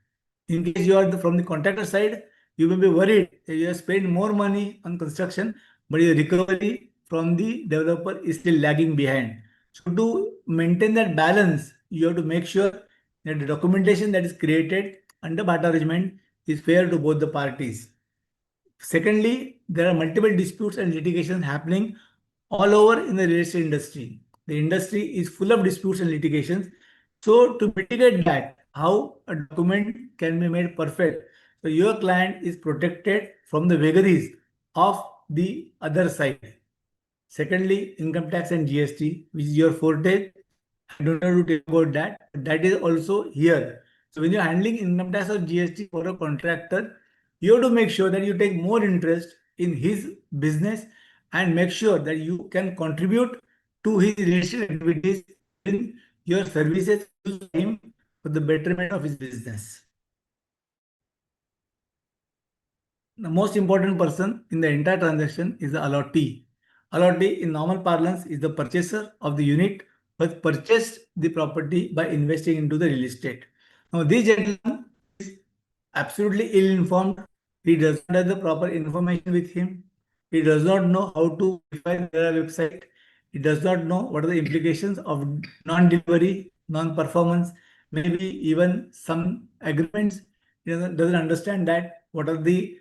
In case you are from the contractor side, you may be worried that you have spent more money on construction, but your recovery from the developer is still lagging behind. So to maintain that balance, you have to make sure that the documentation that is created under barter arrangement is fair to both the parties. Secondly, there are multiple disputes and litigation happening all over in the real estate industry. The industry is full of disputes and litigations. So to mitigate that, how a document can be made perfect, so your client is protected from the vagaries of the other side. Secondly, income tax and GST, which is your forte. I don't know to tell about that. That is also here. So when you're handling income tax or GST for a contractor, you have to make sure that you take more interest in his business and make sure that you can contribute to his related activities in your services to him for the betterment of his business. The most important person in the entire transaction is the allottee. Allottee in normal parlance is the purchaser of the unit who has purchased the property by investing into the real estate. Now this gentleman is absolutely ill-informed. He does not have the proper information with him. He does not know how to verify the website. He does not know what are the implications of non-delivery, non-performance, maybe even some agreements. He doesn't understand that what are the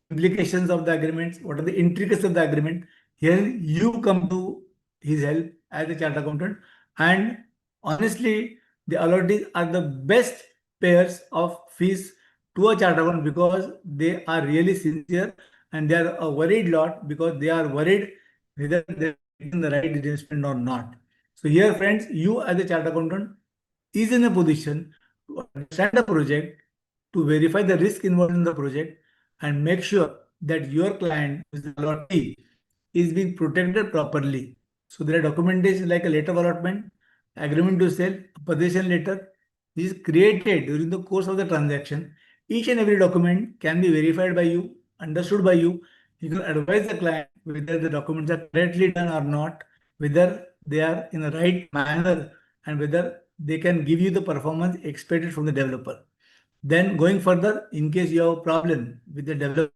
implications of the agreements, what are the intricacies of the agreement. Here you come to his help as a chartered accountant, and honestly, the allottees are the best payers of fees to a chartered accountant because they are really sincere and they are a worried lot because they are worried whether they are getting the right investment or not. So here, friends, you as a chartered accountant is in a position to understand the project, to verify the risk involved in the project, and make sure that your client, who is the allottee, is being protected properly. So there are documentation like a letter of allotment, agreement to sell, a possession letter, which is created during the course of the transaction. Each and every document can be verified by you, understood by you, You can advise the client whether the documents are correctly done or not, whether they are in the right manner, and whether they can give you the performance expected from the developer. Then going further, in case you have a problem with the developer,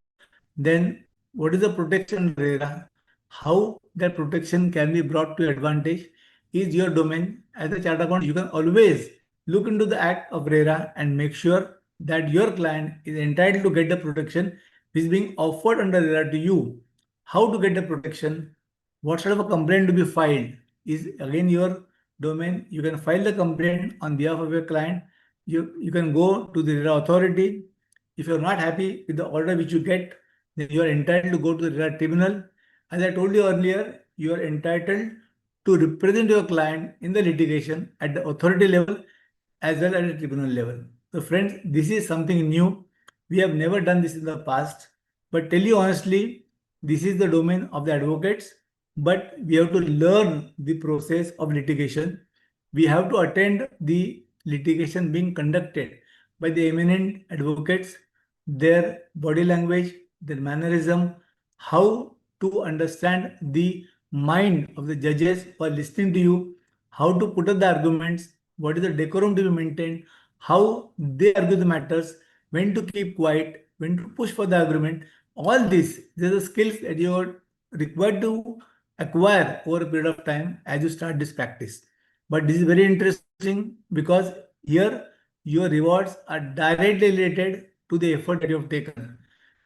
then what is the protection RERA? How that protection can be brought to advantage is your domain. As a chartered accountant, you can always look into the act of RERA and make sure that your client is entitled to get the protection which is being offered under RERA to you. How to get the protection? What sort of a complaint to be filed is again your domain. You can file the complaint on behalf of your client. You can go to the RERA authority. If you're not happy with the order which you get, then you are entitled to go to the RERA tribunal. As I told you earlier, you are entitled to represent your client in the litigation at the authority level as well as at the tribunal level. So friends, this is something new. We have never done this in the past. But tell you honestly, this is the domain of the advocates, but we have to learn the process of litigation. We have to attend the litigation being conducted by the eminent advocates, their body language, their mannerism, how to understand the mind of the judges who are listening to you, how to put up the arguments, what is the decorum to be maintained, how they argue the matters, when to keep quiet, when to push for the argument. All these are the skills that you are required to acquire over a period of time as you start this practice. But this is very interesting because here your rewards are directly related to the effort that you have taken.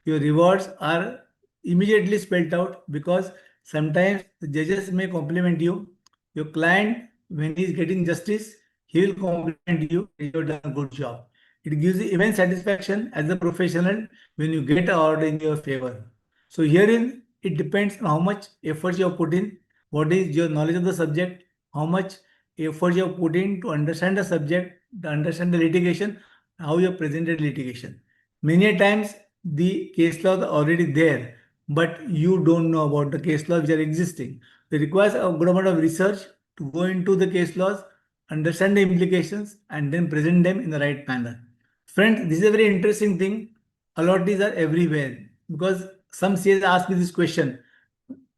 Your rewards are immediately spelled out because sometimes the judges may compliment you. Your client, when he is getting justice, he will compliment you that you have done a good job. It gives you immense satisfaction as a professional when you get an order in your favor. So herein, it depends on how much effort you have put in, what is your knowledge of the subject, how much effort you have put in to understand the subject, to understand the litigation, how you have presented litigation. Many times the case laws are already there, but you don't know about the case laws which are existing. It requires a good amount of research to go into the case laws, understand the implications, and then present them in the right manner. Friends, this is a very interesting thing. Allottees are everywhere because some CAs ask me this question: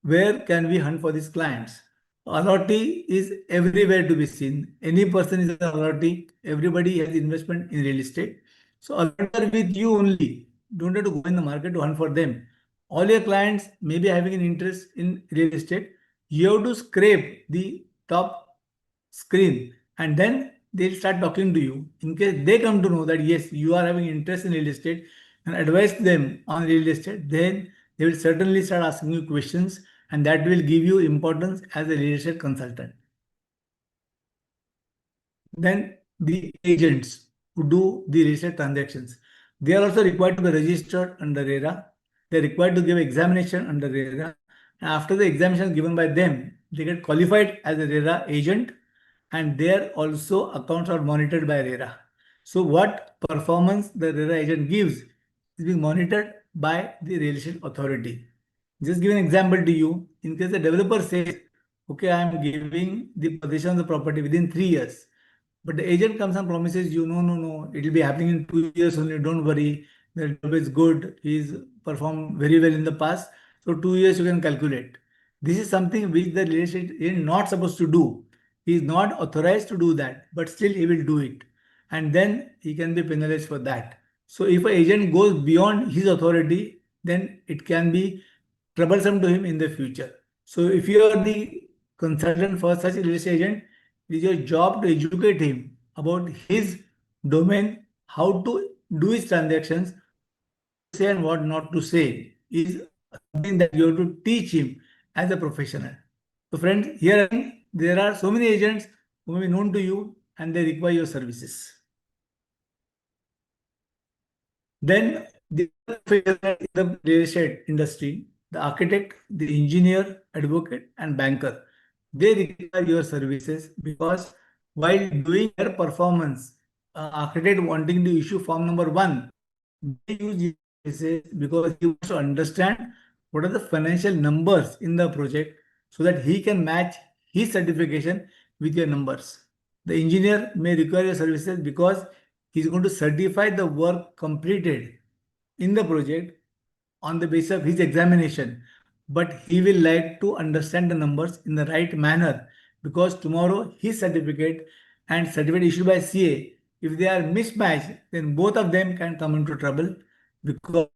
where can we hunt for these clients? Allottee is everywhere to be seen. Any person is an allottee. Everybody has investment in real estate. So allottee are with you only. Don't have to go in the market to hunt for them. All your clients may be having an interest in real estate. You have to scrape the top screen and then they'll start talking to you. In case they come to know that yes, you are having interest in real estate and advise them on real estate, then they will certainly start asking you questions and that will give you importance as a real estate consultant. Then the agents who do the real estate transactions, they are also required to be registered under RERA. They are required to give examination under RERA. After the examination given by them, they get qualified as a RERA agent and their also accounts are monitored by RERA. So what performance the RERA agent gives is being monitored by the real estate authority. Just give an example to you. In case the developer says, okay, I am giving the possession of the property within 3 years, but the agent comes and promises you, no, it will be happening in 2 years only, don't worry, the developer is good, he's performed very well in the past, so 2 years you can calculate. This is something which the real estate agent is not supposed to do. He is not authorized to do that, but still he will do it. And then he can be penalized for that. So if an agent goes beyond his authority, then it can be troublesome to him in the future. So if you are the consultant for such a real estate agent, it is your job to educate him about his domain, how to do his transactions, what to say and what not to say is something that you have to teach him as a professional. So friends, here again, there are so many agents who may be known to you and they require your services. Then the in the real estate industry, the architect, the engineer, advocate, and banker, they require your services because while doing their performance, architect wanting to issue form number 1, they use your services because he wants to understand what are the financial numbers in the project so that he can match his certification with your numbers. The engineer may require your services because he's going to certify the work completed in the project on the basis of his examination, but he will like to understand the numbers in the right manner, because tomorrow his certificate and certificate issued by CA, if they are mismatched, then both of them can come into trouble, because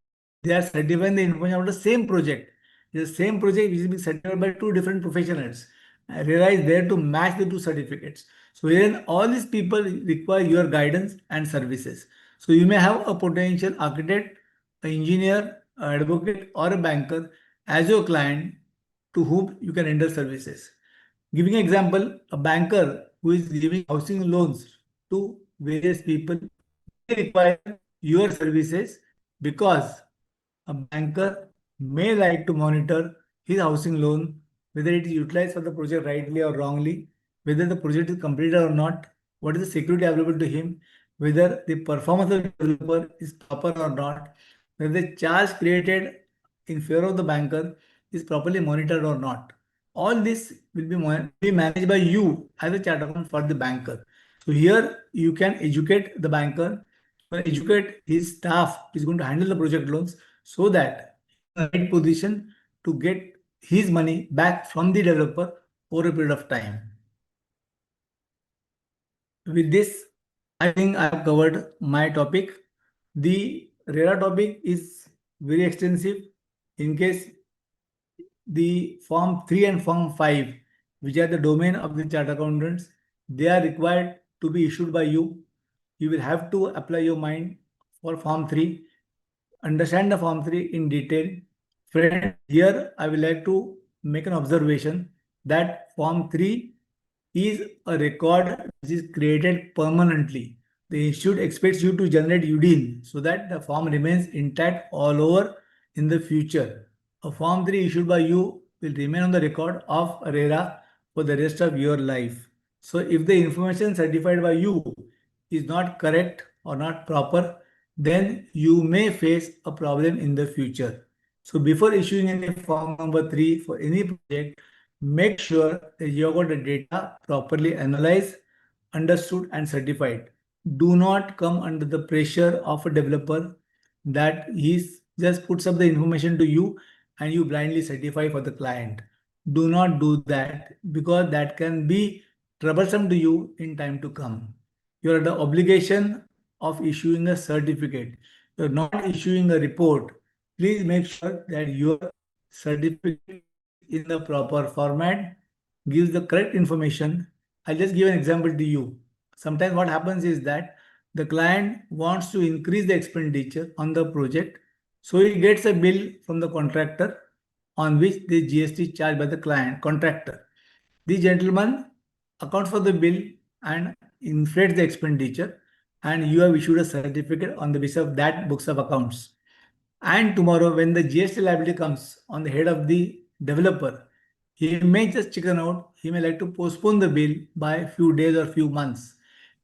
they are certifying the information of the same project. The same project which is being certified by two different professionals. RERA is there to match the two certificates. So here all these people require your guidance and services. So you may have a potential architect, an engineer, an advocate, or a banker as your client to whom you can render services. Giving an example, a banker who is giving housing loans to various people may require your services, because a banker may like to monitor his housing loan, whether it is utilized for the project rightly or wrongly, whether the project is completed or not, what is the security available to him, whether the performance of the developer is proper or not, whether the charge created in favor of the banker is properly monitored or not. All this will be managed by you as a chartered accountant for the banker. So here you can educate the banker, educate his staff is going to handle the project loans, so that in the right position to get his money back from the developer over a period of time. With this, I think I have covered my topic. The RERA topic is very extensive. In case the Form 3 and Form 5, which are the domain of the chartered accountants, they are required to be issued by you. You will have to apply your mind for Form 3. Understand the Form 3 in detail. Friend, here I would like to make an observation that Form 3 is a record which is created permanently. The institute expects you to generate UDIN so that the form remains intact all over in the future. A Form 3 issued by you will remain on the record of RERA for the rest of your life. So if the information certified by you is not correct or not proper, then you may face a problem in the future. So before issuing any form number 3 for any project, make sure that you have got the data properly analyzed, understood, and certified. Do not come under the pressure of a developer that he just puts up the information to you and you blindly certify for the client. Do not do that, because that can be troublesome to you in time to come. You are the obligation of issuing a certificate. You are not issuing a report. Please make sure that your certificate in the proper format, gives the correct information. I'll just give an example to you. Sometimes what happens is that the client wants to increase the expenditure on the project, so he gets a bill from the contractor on which the GST charged by the client contractor. The gentleman accounts for the bill and inflates the expenditure, and you have issued a certificate on the basis of that books of accounts. And tomorrow, when the GST liability comes on the head of the developer, he may just chicken out. He may like to postpone the bill by a few days or few months,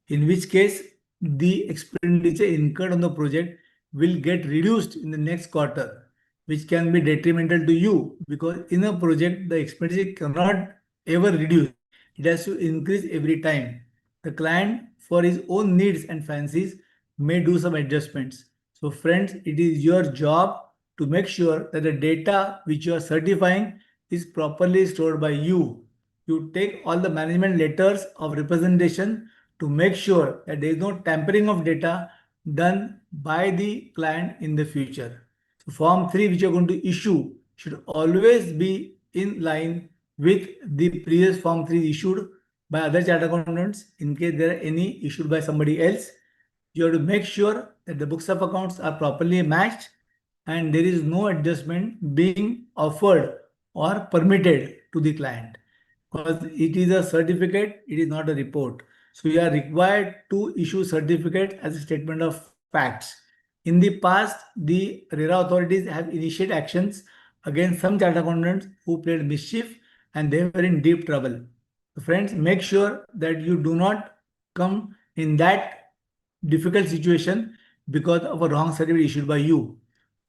in which case the expenditure incurred on the project will get reduced in the next quarter, which can be detrimental to you, because in a project, the expenditure cannot ever reduce. It has to increase every time. The client, for his own needs and fancies, may do some adjustments. So friends, it is your job to make sure that the data which you are certifying is properly stored by you. You take all the management letters of representation to make sure that there is no tampering of data done by the client in the future. So Form 3 which you are going to issue should always be in line with the previous Form 3 issued by other chartered accountants. In case there are any issued by somebody else, you have to make sure that the books of accounts are properly matched and there is no adjustment being offered or permitted to the client, because it is a certificate, it is not a report. So you are required to issue certificate as a statement of facts. In the past, the RERA authorities have initiated actions against some chartered accountants who played mischief, and they were in deep trouble. So friends, make sure that you do not come in that difficult situation because of a wrong certificate issued by you.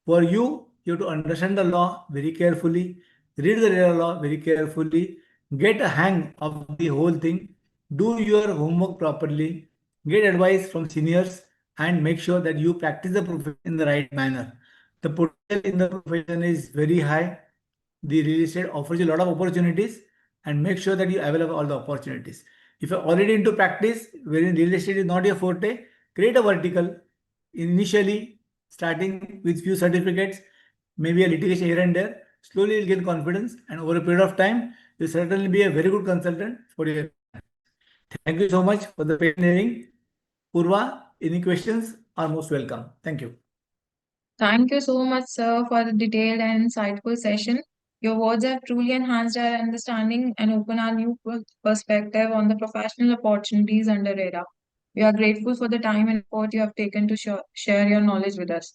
For you, you have to understand the law very carefully, read the RERA law very carefully, get a hang of the whole thing, do your homework properly, get advice from seniors, and make sure that you practice the profession in the right manner. The potential in the profession is very high. The real estate offers you a lot of opportunities, and make sure that you avail all the opportunities. If you're already into practice, wherein real estate is not your forte, create a vertical initially, starting with few certificates, maybe a litigation here and there. Slowly you'll gain confidence, and over a period of time, you'll certainly be a very good consultant for your. Thank you so much for the patient hearing. Purva, any questions are most welcome. Thank you. Thank you so much, sir, for the detailed and insightful session. Your words have truly enhanced our understanding and opened our new perspective on the professional opportunities under RERA. We are grateful for the time and effort you have taken to share your knowledge with us.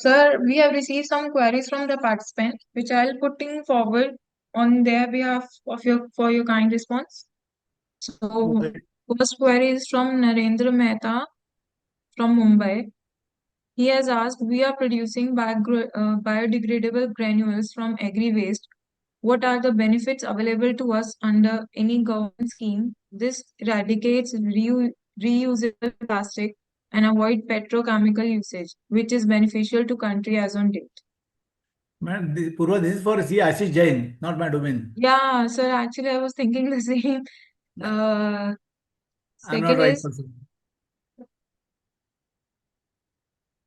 Sir, we have received some queries from the participant, which I'll putting forward on their behalf for your kind response. So, Okay. first query is from Narendra Mehta from Mumbai. He has asked, we are producing biodegradable granules from agri waste. What are the benefits available to us under any government scheme? This eradicates reusable plastic and avoid petrochemical usage, which is beneficial to country as on date. Purva, this is for C. Ashish Jain, not my domain. Yeah, sir, actually I was thinking the same. Uh, I'm not Second right is, person.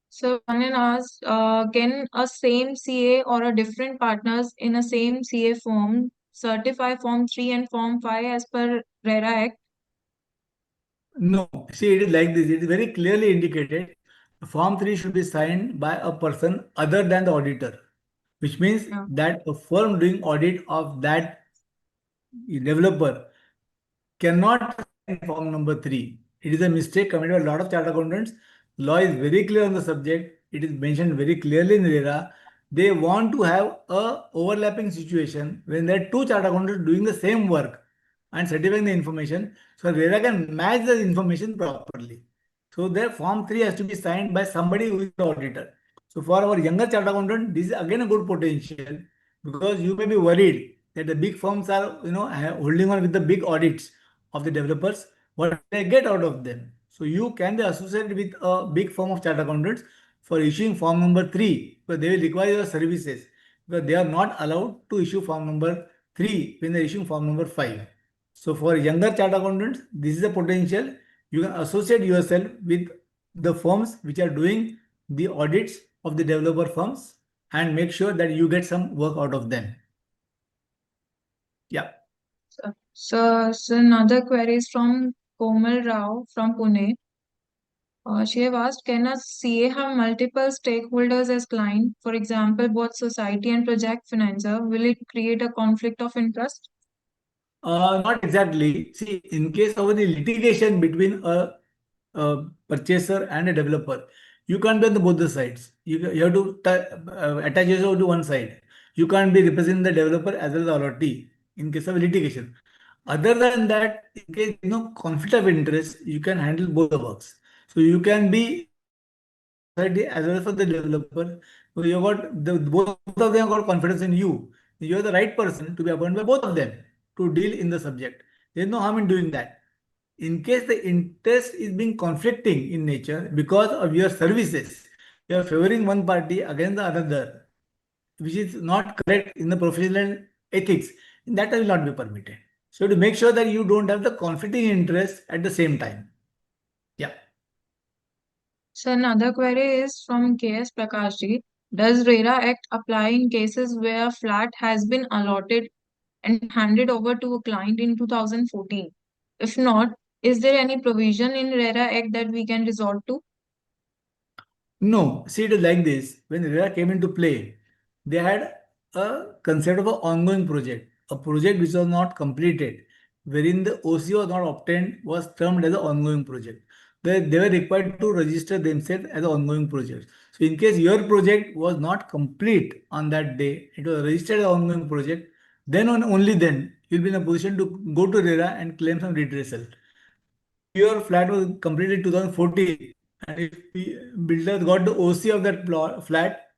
so Anand asked, can a same CA or a different partners in a same CA firm certify Form 3 and Form 5 as per RERA Act? No, see, it is like this. It is very clearly indicated. Form 3 should be signed by a person other than the auditor, which means Yeah. that a firm doing audit of that developer cannot sign form number 3. It is a mistake committed by a lot of chartered accountants. Law is very clear on the subject. It is mentioned very clearly in RERA. They want to have a overlapping situation when there are two chartered accountants doing the same work and certifying the information. So RERA can match the information properly. So their form 3 has to be signed by somebody who is the auditor. So for our younger chartered accountant, this is again a good potential, because you may be worried that the big firms are holding on with the big audits of the developers. What they get out of them? So you can be associated with a big firm of chartered accountants for issuing form number 3, but they will require your services, because they are not allowed to issue form number 3 when they are issuing form number 5. So for younger chartered accountants, this is a potential. You can associate yourself with the firms which are doing the audits of the developer firms and make sure that you get some work out of them. Yeah. So another query is from Komal Rao from Pune. She have asked, can a CA have multiple stakeholders as client? For example, both society and project financer. Will it create a conflict of interest? Not exactly. See, in case of any litigation between a purchaser and a developer, you can't be on the both the sides. You have to attach yourself to one side. You can't be representing the developer as well as the authority in case of litigation. Other than that, in case conflict of interest, you can handle both the works. So you can be society as well as for the developer. So you got both of them got confidence in you. You are the right person to be appointed by both of them to deal in the subject. There is no harm in doing that. In case the interest is being conflicting in nature because of your services, you are favoring one party against the other, which is not correct in the professional ethics, that will not be permitted. So to make sure that you don't have the conflicting interest at the same time. Yeah. So another query is from KS Prakashji. Does RERA Act apply in cases where a flat has been allotted and handed over to a client in 2014? If not, is there any provision in RERA Act that we can resort to? No, see, it is like this. When RERA came into play, they had a concept of an ongoing project, a project which was not completed, wherein the OC was not obtained, was termed as an ongoing project. They were required to register themselves as an ongoing project. So, in case your project was not complete on that day, it was registered as an ongoing project, then only then you'll be in a position to go to RERA and claim some redressal. If your flat was completed in 2014, and if the builder got the OC of that flat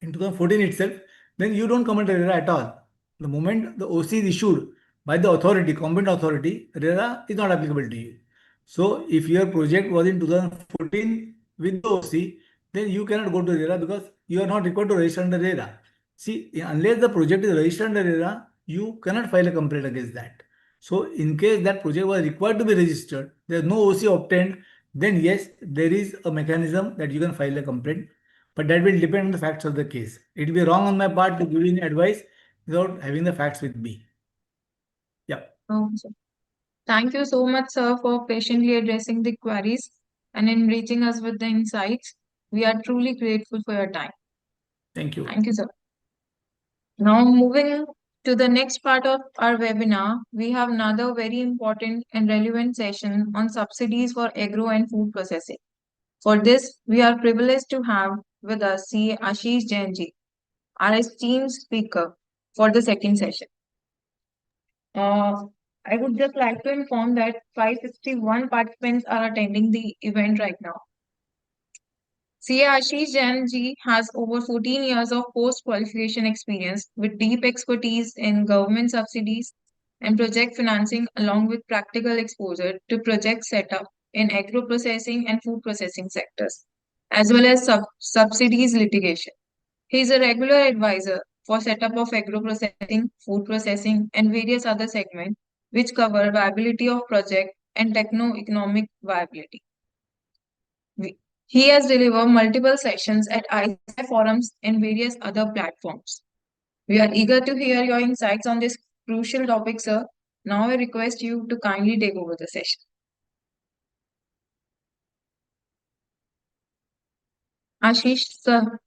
in 2014 itself, then you don't come under RERA at all. The moment the OC is issued by the authority, competent authority, RERA is not applicable to you. So if your project was in 2014 with the OC, then you cannot go to RERA because you are not required to register under RERA. See, unless the project is registered under RERA, you cannot file a complaint against that. So, in case that project was required to be registered, there is no OC obtained, then yes, there is a mechanism that you can file a complaint, but that will depend on the facts of the case. It will be wrong on my part to give any advice without having the facts with me. Yeah. Okay, sir. Thank you so much, sir, for patiently addressing the queries and enriching us with the insights. We are truly grateful for your time. Thank you. Thank you, sir. Now, moving to the next part of our webinar, we have another very important and relevant session on subsidies for agro and food processing. For this, we are privileged to have with us C. Ashish Jain ji, our esteemed speaker for the second session. I would just like to inform that 561 participants are attending the event right now. CA Ashish Jain ji has over 14 years of post-qualification experience with deep expertise in government subsidies and project financing, along with practical exposure to project setup in agro processing and food processing sectors, as well as subsidies litigation. He is a regular advisor for setup of agro processing, food processing, and various other segments which cover viability of project and techno-economic viability. He has delivered multiple sessions at ICI forums and various other platforms. We are eager to hear your insights on this crucial topic, sir. Now I request you to kindly take over the session. Ashish, sir.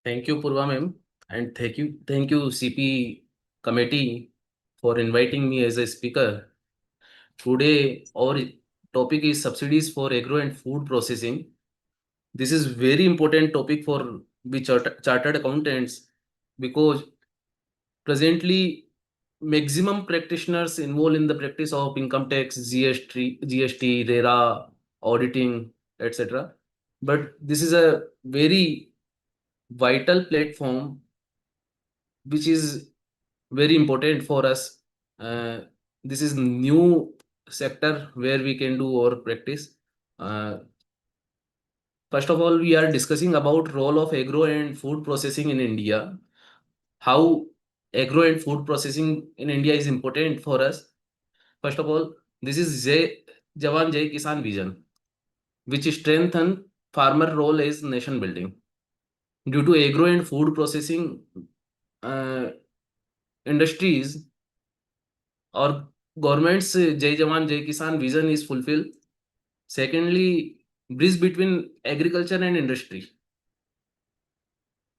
Thank you, Purva ma'am, and thank you, CP committee for inviting me as a speaker. Today, our topic is subsidies for agro and food processing. This is very important topic for the chartered accountants because presently maximum practitioners involved in the practice of income tax, GST, RERA, auditing, etc. But this is a very vital platform which is very important for us. This is new sector where we can do our practice. First of all, we are discussing about role of agro and food processing in India. How agro and food processing in India is important for us. First of all, this is Jai Jawan Jai Kisan vision, which strengthen farmer role as nation building. Due to agro and food processing industries, or government's Jai Jawan Jai Kisan vision is fulfilled. Secondly, bridge between agriculture and industry.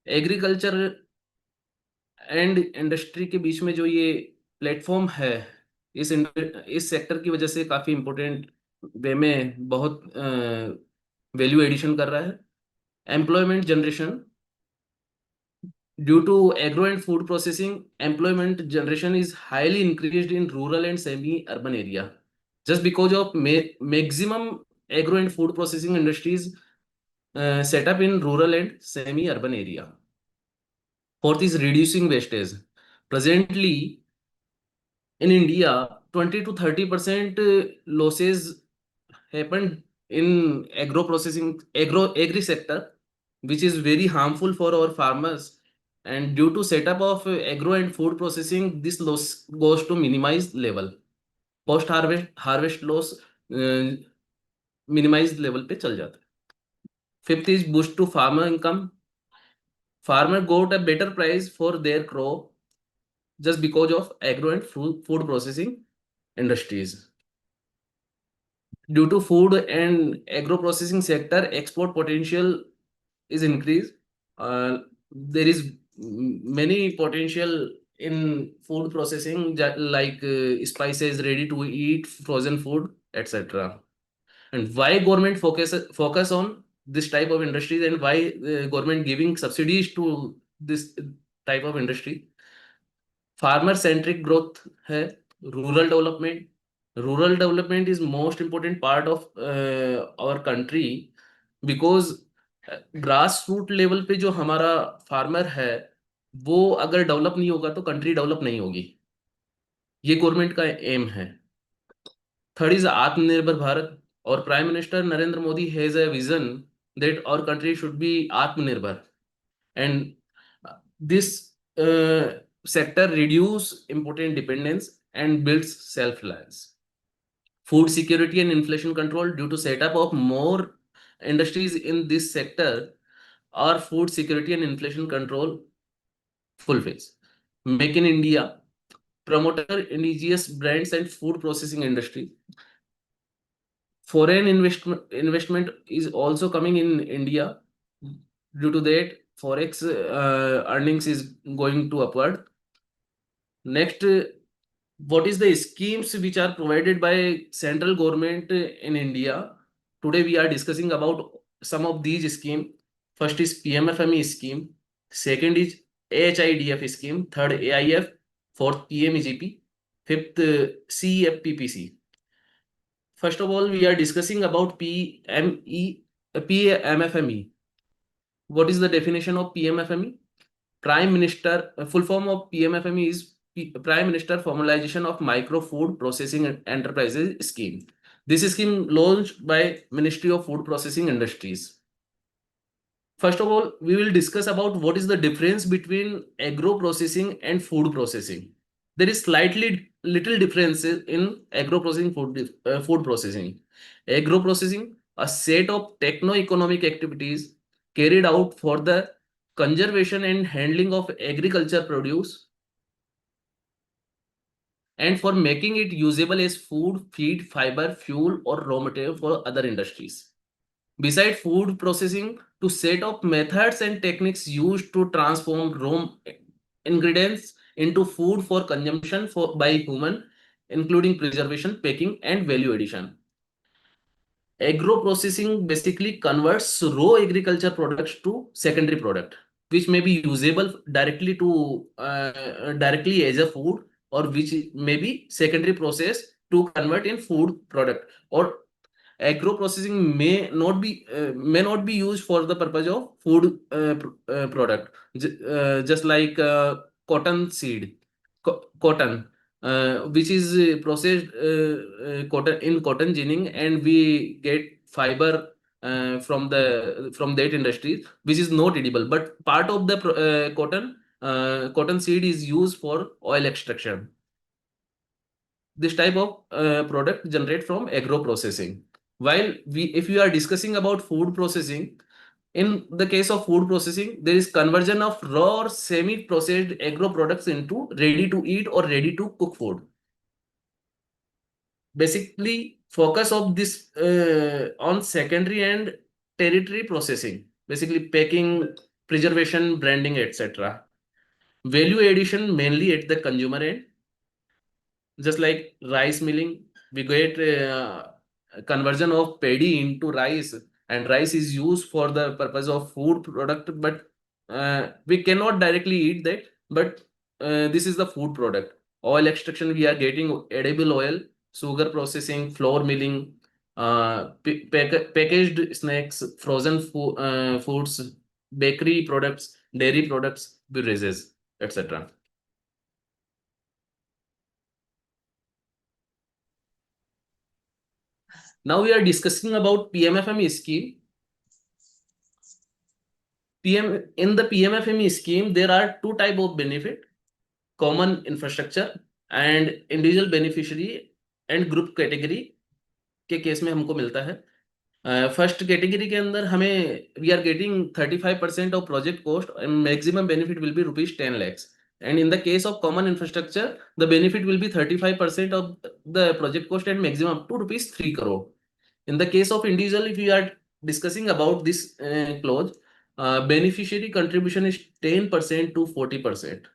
Agriculture and industry के बीच में जो ये platform है इस sector की वजह से काफी इम्पोर्टेंट वे में बहुत वैल्यू एडिशन कर रहा है. Employment generation. Due to agro and food processing, employment generation is highly increased in rural and semi-urban area. Just because of maximum agro and food processing industries set up in rural and semi-urban area. Fourth is reducing wastage. Presently, in India, 20 to 30% losses happen in agri sector, which is very harmful for our farmers. And due to setup of agro and food processing, this loss goes to minimized level. Post harvest loss minimized level पे चल जाता है. Fifth is boost to farmer income. Farmer got a better price for their crop just because of agro and food processing industries. Due to food and agro processing sector, export potential is increased. There is many potential in food processing like spices, ready to eat, frozen food, etc. And why government focus on this type of industries, and why government giving subsidies to this type of industry? Farmer centric growth है. Rural development is most important part of our country because grassroots level पे जो हमारा farmer है वो अगर develop नहीं होगा तो कंट्री डेवलप नहीं होगी। ये गवर्नमेंट का एम है। थर्ड इज आत्मनिर्भर भारत, और prime minister Narendra Modi has a vision that our country should be Atmanirbhar, and this sector reduce important dependence and builds self-reliance. Food security and inflation control, due to setup of more industries in this sector, our food security and inflation control fulfills. Make in India, promoter indigenous brands and food processing industry. Foreign investment is also coming in India. Due to that, forex earnings is going to upward. Next, what is the schemes which are provided by central government in India? Today we are discussing about some of these schemes. First is PMFME scheme, second is AHIDF scheme, third AIF, fourth PMEGP, fifth CFPPC. First of all, we are discussing about PMFME. What is the definition of PMFME? Prime Minister, full form of PMFME is Prime Minister Formalization of Micro Food Processing Enterprises Scheme. This scheme launched by Ministry of Food Processing Industries. First of all, we will discuss about what is the difference between agro processing and food processing. There is slightly little differences in agro processing food processing. Agro processing, a set of techno-economic activities carried out for the conservation and handling of agriculture produce and for making it usable as food, feed, fiber, fuel, or raw material for other industries. Besides food processing, to set up methods and techniques used to transform raw ingredients into food for consumption by human, including preservation, packing, and value addition. Agro processing basically converts raw agriculture products to secondary product, which may be usable directly as a food, or which may be secondary process to convert in food product. Or agro processing may not be used for the purpose of food product. Just like cotton seed, cotton, which is processed cotton in cotton ginning, and we get fiber from that industry, which is not edible, but part of the cotton seed is used for oil extraction. This type of product generate from agro processing. While if we are discussing about food processing, in the case of food processing, there is conversion of raw or semi-processed agro products into ready to eat or ready to cook food. Basically, focus of this on secondary and tertiary processing, basically packing, preservation, branding, etc. Value addition mainly at the consumer end, just like rice milling. We get conversion of paddy into rice, and rice is used for the purpose of food product, but we cannot directly eat that, but this is the food product. Oil extraction, we are getting edible oil. Sugar processing, flour milling, packaged snacks, frozen foods, bakery products, dairy products, beverages, etc. Now we are discussing about PMFME scheme. In the PMFME scheme, there are two type of benefit: common infrastructure and individual beneficiary and group category के case में हमको मिलता है. First category के अंदर हमें we are getting 35% of project cost and maximum benefit will be ₹10 lakhs. And in the case of common infrastructure, the benefit will be 35% of the project cost and maximum up to ₹3 crore. In the case of individual, if you are discussing about this clause, beneficiary contribution is 10% to 40%.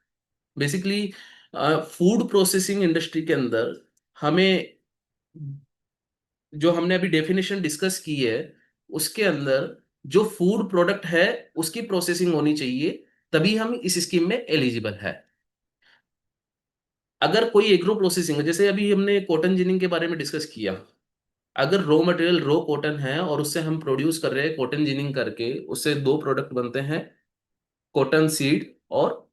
Basically, food processing industry के अंदर हमें जो हमने अभी definition discuss की है, उसके अंदर जो फूड प्रोडक्ट है उसकी प्रोसेसिंग होनी चाहिए, तभी हम इस स्कीम में एलिजिबल है. अगर कोई एग्रो प्रोसेसिंग, जैसे अभी हमने कॉटन जिनिंग के बारे में डिस्कस किया, अगर रॉ मटेरियल रॉ कॉटन है और उससे हम प्रोड्यूस कर रहे हैं कॉटन जिनिंग करके, उससे दो प्रोडक्ट बनते हैं, कॉटन सीड और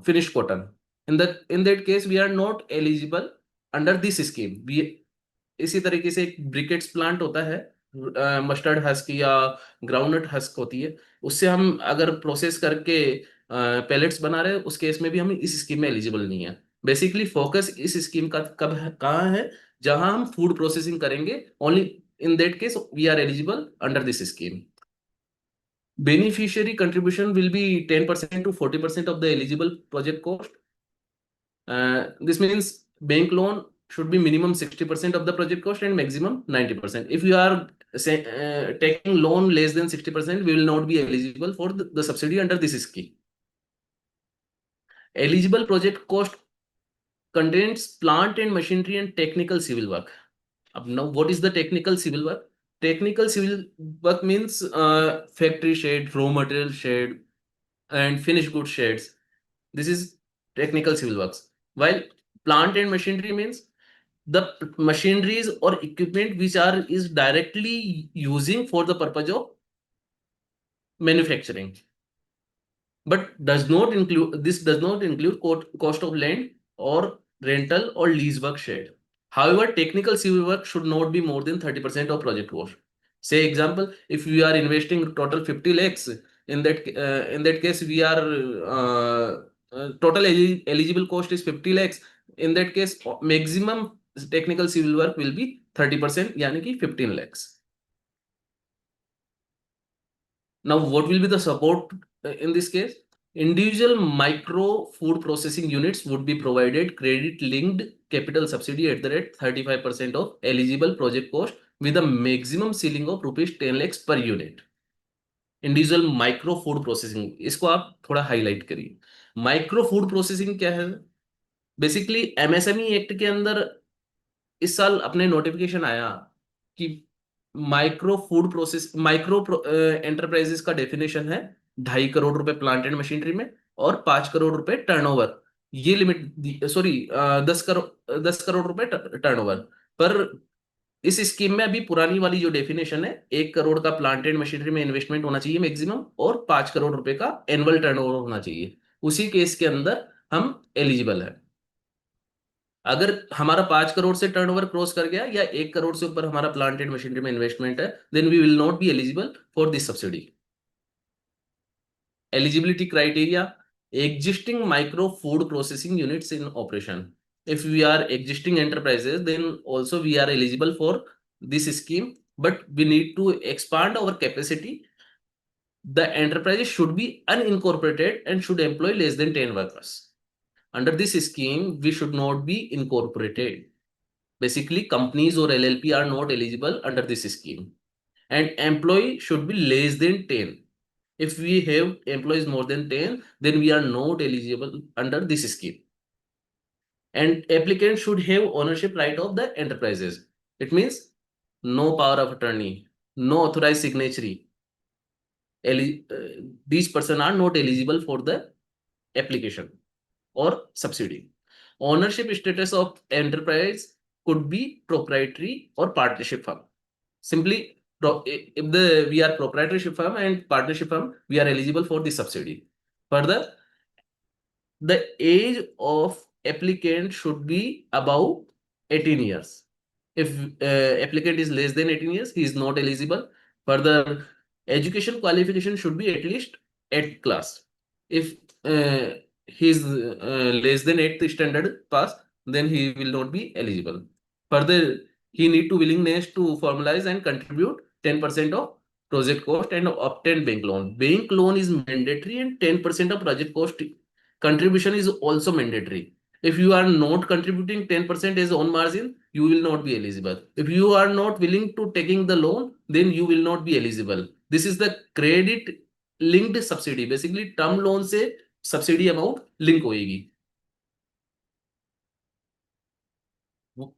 finished cotton. In that case, we are not eligible under this scheme. इसी तरीके से एक ब्रिकेट्स प्लांट होता है, मस्टर्ड हस्क या ग्राउंडनट हस्क होती है, उससे हम अगर प्रोसेस करके पेलेट्स बना रहे हैं, उस केस में भी हम इस स्कीम में एलिजिबल नहीं है। बेसिकली फोकस इस स्कीम का कहाँ है, जहां हम फूड प्रोसेसिंग करेंगे, only in that case we are eligible under this scheme. Beneficiary contribution will be 10% to 40% of the eligible project cost. This means bank loan should be minimum 60% of the project cost and maximum 90%. If you are taking loan less than 60%, we will not be eligible for the subsidy under this scheme. Eligible project cost contains plant and machinery and technical civil work. Now, what is the technical civil work? Technical civil work means factory shed, raw material shed, and finished goods sheds. This is technical civil works. While plant and machinery means the machineries or equipment which is directly using for the purpose of manufacturing, but does not include cost of land or rental or lease work shed. However, technical civil work should not be more than 30% of project cost. Say example, if we are investing total 50 lakhs, in that case we are total eligible cost is 50 lakhs. In that case, maximum technical civil work will be 30%, yani ki 15 lakhs. Now, what will be the support in this case? Individual micro food processing units would be provided credit linked capital subsidy at the rate 35% of eligible project cost with a maximum ceiling of rupees 10 lakhs per unit. Individual micro food processing, इसको आप थोड़ा highlight करिए। Micro food processing क्या है? Basically MSME act के अंदर इस साल अपने नोटिफिकेशन आया कि माइक्रो एंटरप्राइजेस का डेफिनेशन है 2.5 करोड़ रुपए प्लांट एंड मशीनरी में और 5 करोड़ रुपए टर्नओवर, ये लिमिट, सॉरी 10 करोड़ रुपए टर्नओवर। पर इस स्कीम में अभी पुरानी वाली जो डेफिनेशन है, 1 करोड़ का प्लांट एंड मशीनरी में इन्वेस्टमेंट होना चाहिए मैक्सिमम और 5 करोड़ रुपए का एनुअल टर्नओवर होना चाहिए। उसी केस के अंदर हम एलिजिबल है। अगर हमारा 5 करोड़ से टर्नओवर क्रॉस कर गया या 1 करोड़ से ऊपर हमारा प्लांट एंड मशीनरी में इन्वेस्टमेंट है, then we will not be eligible for this subsidy. Eligibility criteria: existing micro food processing units in operation. If we are existing enterprises, then also we are eligible for this scheme, but we need to expand our capacity. The enterprises should be unincorporated and should employ less than 10 workers. Under this scheme, we should not be incorporated. Basically, companies or LLP are not eligible under this scheme, and employee should be less than 10. If we have employees more than 10, then we are not eligible under this scheme. And applicant should have ownership right of the enterprises. It means no power of attorney, no authorized signatory. These persons are not eligible for the application or subsidy. Ownership status of enterprise could be proprietary or partnership firm. Simply, if we are proprietorship firm and partnership firm, we are eligible for the subsidy. Further, the age of applicant should be above 18 years. If applicant is less than 18 years, he is not eligible. Further, education qualification should be at least 8th class. If he is less than 8th standard pass, then he will not be eligible. Further, he need to willingness to formalize and contribute 10% of project cost and obtain bank loan. Bank loan is mandatory and 10% of project cost contribution is also mandatory. If you are not contributing 10% as on margin, you will not be eligible. If you are not willing to taking the loan, then you will not be eligible. This is the credit linked subsidy. Basically, term loan से subsidy amount link होएगी.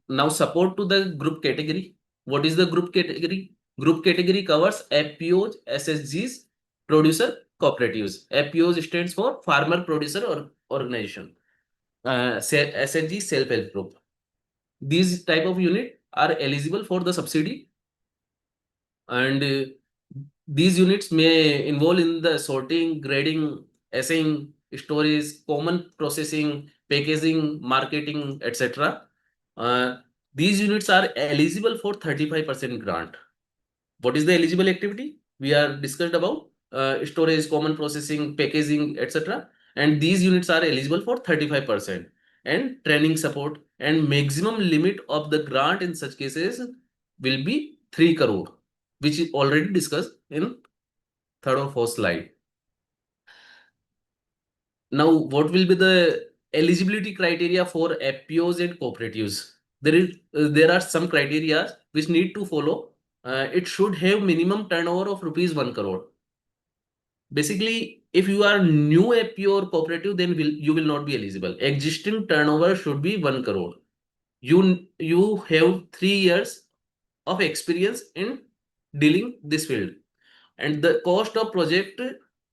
Now, support to the group category. What is the group category? Group category covers FPOs, SSGs, producer cooperatives. FPOs stands for farmer producer or organization. SSG self-help group. These type of unit are eligible for the subsidy, and these units may involve in the sorting, grading, assaying, storage, common processing, packaging, marketing, etc. These units are eligible for 35% grant. What is the eligible activity? We are discussed about storage, common processing, packaging, etc. And these units are eligible for 35% and training support, and maximum limit of the grant in such cases will be 3 crore, which is already discussed in third or fourth slide. Now, what will be the eligibility criteria for FPOs and cooperatives? There are some criteria which need to follow. It should have minimum turnover of rupees 1 crore. Basically, if you are new FPO or cooperative, then you will not be eligible. Existing turnover should be 1 crore. You have 3 years of experience in dealing this field, and the cost of project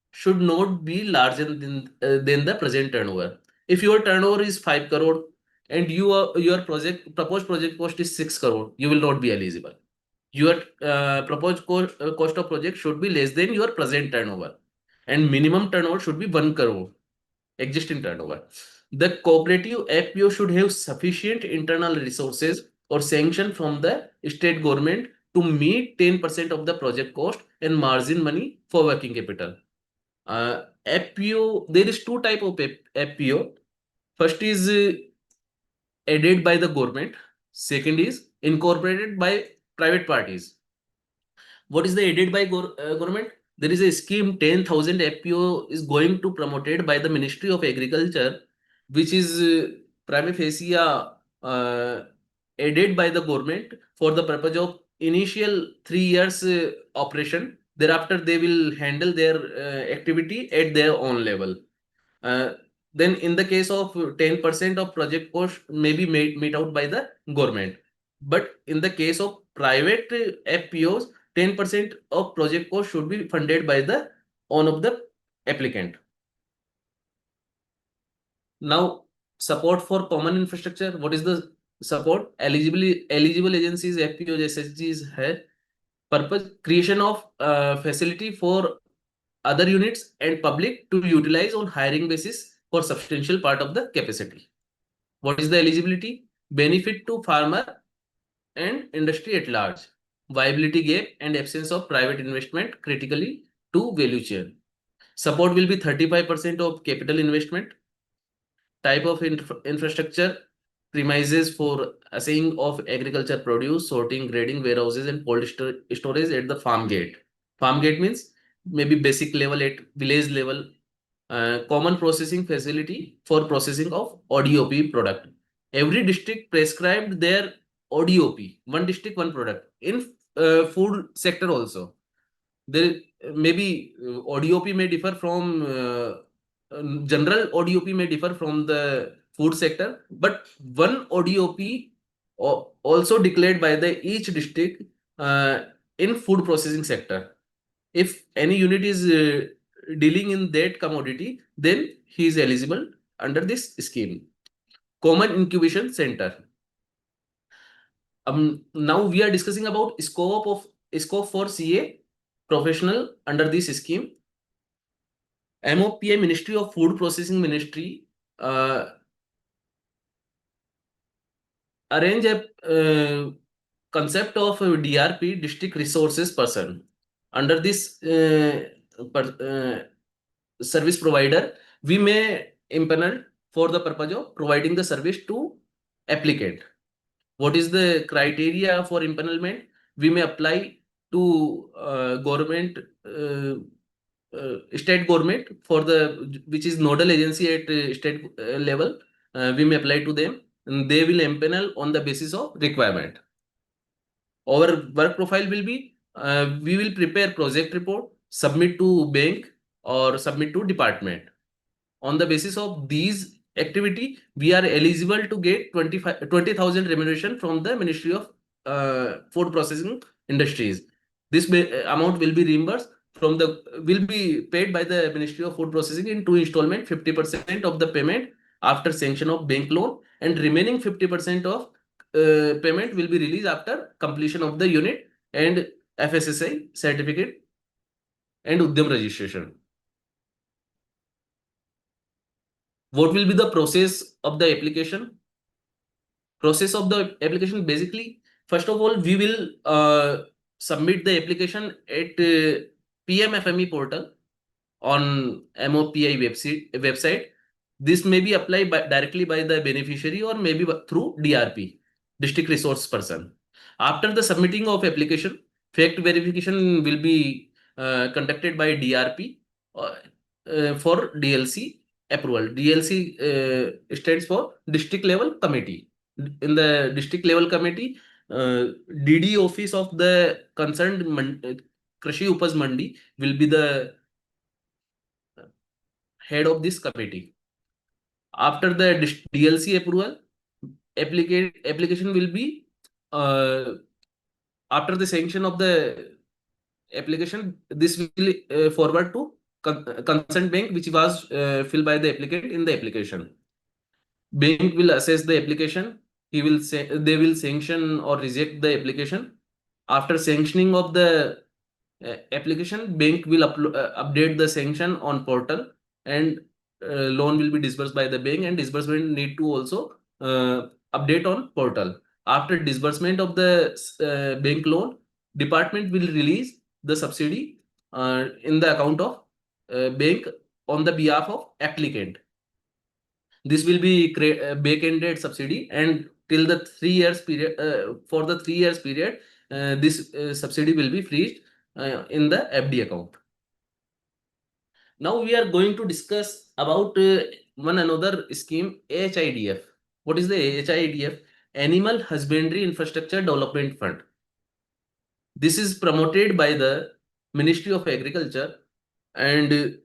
should not be larger than the present turnover. If your turnover is 5 crore and your proposed project cost is 6 crore, you will not be eligible. Your proposed cost of project should be less than your present turnover, and minimum turnover should be 1 crore existing turnover. The cooperative FPO should have sufficient internal resources or sanction from the state government to meet 10% of the project cost and margin money for working capital. FPO, there is two type of FPO. First is aided by the government. Second is incorporated by private parties. What is the aided by government? There is a scheme 10,000 FPO is going to promoted by the Ministry of Agriculture, which is prima facie aided by the government for the purpose of initial 3 years operation. Thereafter, they will handle their activity at their own level. Then in the case of 10% of project cost may be made out by the government. But in the case of private FPOs, 10% of project cost should be funded by the own of the applicant. Now, support for common infrastructure. What is the support? Eligible agencies, FPOs, SSGs hai. Purpose: creation of facility for other units and public to utilize on hiring basis for substantial part of the capacity. What is the eligibility? Benefit to farmer and industry at large. Viability gap and absence of private investment critically to value chain. Support will be 35% of capital investment. Type of infrastructure: premises for assaying of agriculture produce, sorting, grading, warehouses, and cold storage at the farm gate. Farm gate means maybe basic level at village level. Common processing facility for processing of ODOP product. Every district prescribed their ODOP, one district, one product. In food sector also, there maybe ODOP may differ from general ODOP may differ from the food sector, but one ODOP also declared by the each district in food processing sector. If any unit is dealing in that commodity, then he is eligible under this scheme. Common incubation center. Now we are discussing about scope for CA professional under this scheme. MOPI, Ministry of Food Processing Ministry, arrange a concept of DRP, District Resources Person. Under this service provider, we may impanel for the purpose of providing the service to applicant. What is the criteria for impanelment? We may apply to government, state government for which is nodal agency at state level. We may apply to them, and they will impanel on the basis of requirement. Our work profile will be, we will prepare project report, submit to bank or submit to department. On the basis of these activity, we are eligible to get 20,000 remuneration from the Ministry of Food Processing Industries. This amount will be reimbursed will be paid by the Ministry of Food Processing in 2 installments, 50% of the payment after sanction of bank loan, and remaining 50% of payment will be released after completion of the unit and FSSAI certificate and Udyam registration. What will be the process of the application? Process of the application, basically, first of all, we will submit the application at PMFME portal on MOPI website. This may be applied directly by the beneficiary or maybe through DRP, district resource person. After the submitting of application, fact verification will be conducted by DRP for DLC approval. DLC stands for district level committee. In the district level committee, DD office of the concerned Krishi Upaz Mandi will be the head of this committee. After the DLC approval, application will be after the sanction of the application, this will forward to consent bank, which was filled by the applicant in the application. Bank will assess the application. They will sanction or reject the application. After sanctioning of the application, bank will update the sanction on portal, and loan will be disbursed by the bank, and disbursement need to also update on portal. After disbursement of the bank loan, department will release the subsidy in the account of bank on the behalf of applicant. This will be back-ended subsidy, and till the 3 years period, for the 3 years period, this subsidy will be freezed in the FD account. Now we are going to discuss about one another scheme, AHIDF. What is the AHIDF? Animal Husbandry Infrastructure Development Fund. This is promoted by the Ministry of Agriculture, and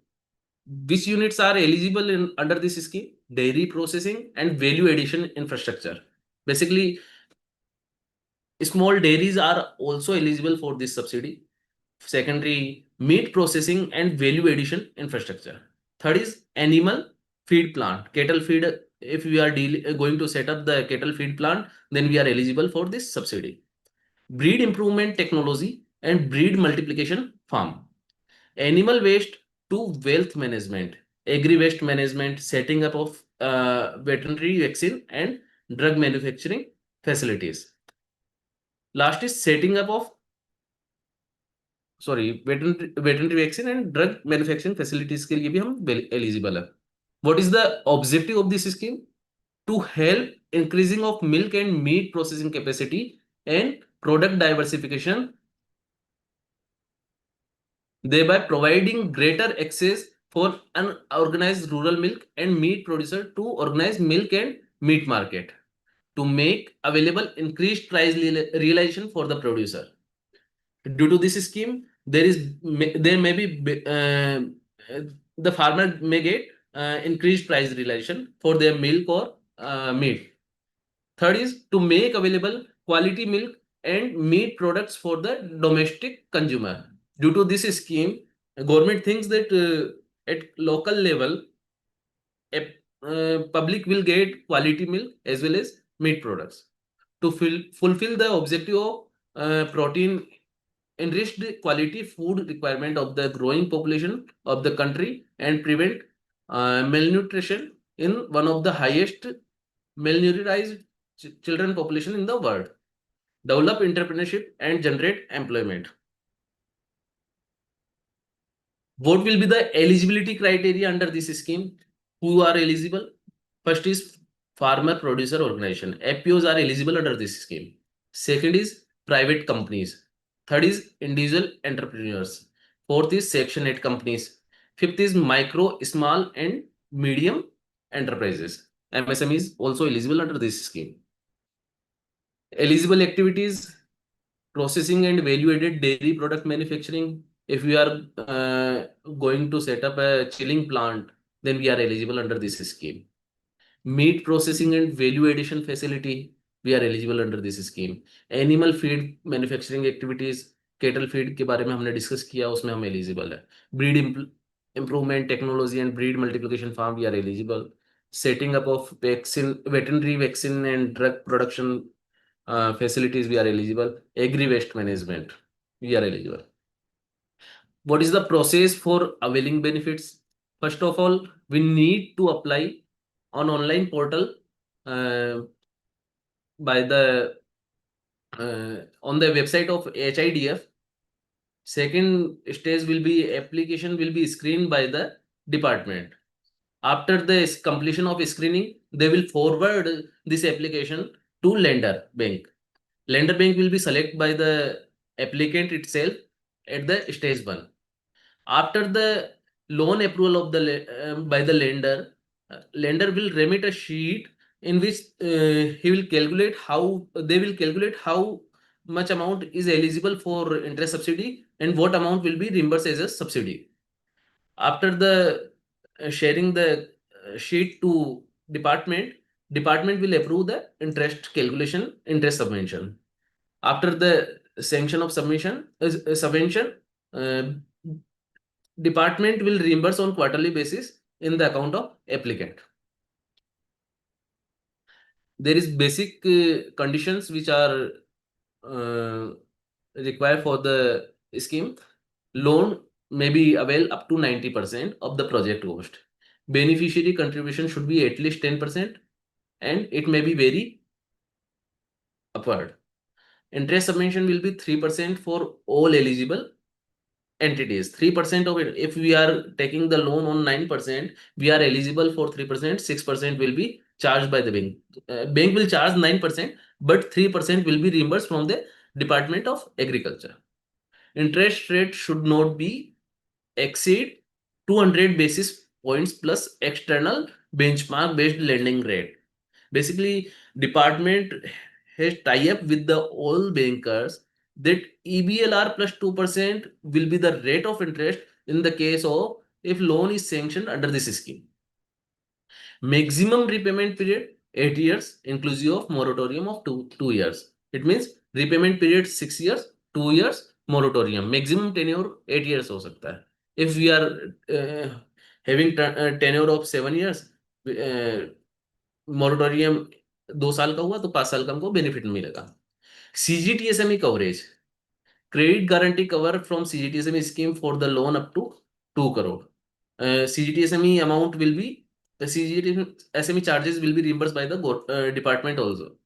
which units are eligible under this scheme? Dairy processing and value addition infrastructure. Basically, small dairies are also eligible for this subsidy. Secondary, meat processing and value addition infrastructure. Third is animal feed plant, cattle feed. If we are going to set up the cattle feed plant, then we are eligible for this subsidy. Breed improvement technology and breed multiplication farm. Animal waste to wealth management, agri waste management, setting up of veterinary vaccine and drug manufacturing facilities. Last is setting up of veterinary vaccine and drug manufacturing facilities के लिए भी हम eligible है. What is the objective of this scheme? To help increasing of milk and meat processing capacity and product diversification, thereby providing greater access for unorganized rural milk and meat producer to organize milk and meat market, to make available increased price realization for the producer. Due to this scheme, there may be the farmer may get increased price realization for their milk or meat. Third is to make available quality milk and meat products for the domestic consumer. Due to this scheme, government thinks that at local level, public will get quality milk as well as meat products. To fulfill the objective of protein enriched quality food requirement of the growing population of the country and prevent malnutrition in one of the highest malnourished children population in the world. Develop entrepreneurship and generate employment. What will be the eligibility criteria under this scheme? Who are eligible? First is farmer producer organization. FPOs are eligible under this scheme. Second is private companies. Third is individual entrepreneurs. Fourth is Section 8 companies. Fifth is micro, small and medium enterprises. MSME is also eligible under this scheme. Eligible activities: processing and value-added dairy product manufacturing. If we are going to set up a chilling plant, then we are eligible under this scheme. Meat processing and value addition facility, we are eligible under this scheme. Animal feed manufacturing activities, cattle feed के बारे में हमने discuss किया, उसमें हम eligible है. Breed improvement technology and breed multiplication farm, we are eligible. Setting up of veterinary vaccine and drug production facilities, we are eligible. Agri waste management, we are eligible. What is the process for availing benefits? First of all, we need to apply on online portal by the on the website of HIDF. Second stage will be application will be screened by the department. After the completion of screening, they will forward this application to lender bank. Lender bank will be selected by the applicant itself at the stage 1. After the loan approval of the by the lender, lender will remit a sheet in which he will calculate how they will calculate how much amount is eligible for interest subsidy and what amount will be reimbursed as a subsidy. After the sharing the sheet to department will approve the interest calculation, interest subvention. After the sanction of subvention, uh, department will reimburse on quarterly basis in the account of applicant. There is basic conditions which are required for the scheme. Loan may be availed up to 90% of the project cost. Beneficiary contribution should be at least 10% and it may be vary upward. Interest subvention will be 3% for all eligible entities. 3% of it, if we are taking the loan on 9%, we are eligible for 3%, 6% will be charged by the bank. Bank will charge 9%, but 3% will be reimbursed from the Department of Agriculture. Interest rate should not be exceed 200 basis points plus external benchmark based lending rate. Basically, department has tie up with the all bankers that EBLR plus 2% will be the rate of interest in the case of if loan is sanctioned under this scheme. Maximum repayment period 8 years inclusive of moratorium of 2 years. It means repayment period 6 years, 2 years moratorium. Maximum tenure 8 years हो सकता है. If we are having tenure of 7 years, moratorium 2 साल का हुआ तो 5 साल का हमको बेनिफिट मिलेगा. CGTSME coverage, credit guarantee cover from CGTSME scheme for the loan up to 2 crore. CGTSME amount will be the CGTSME charges will be reimbursed by the department also.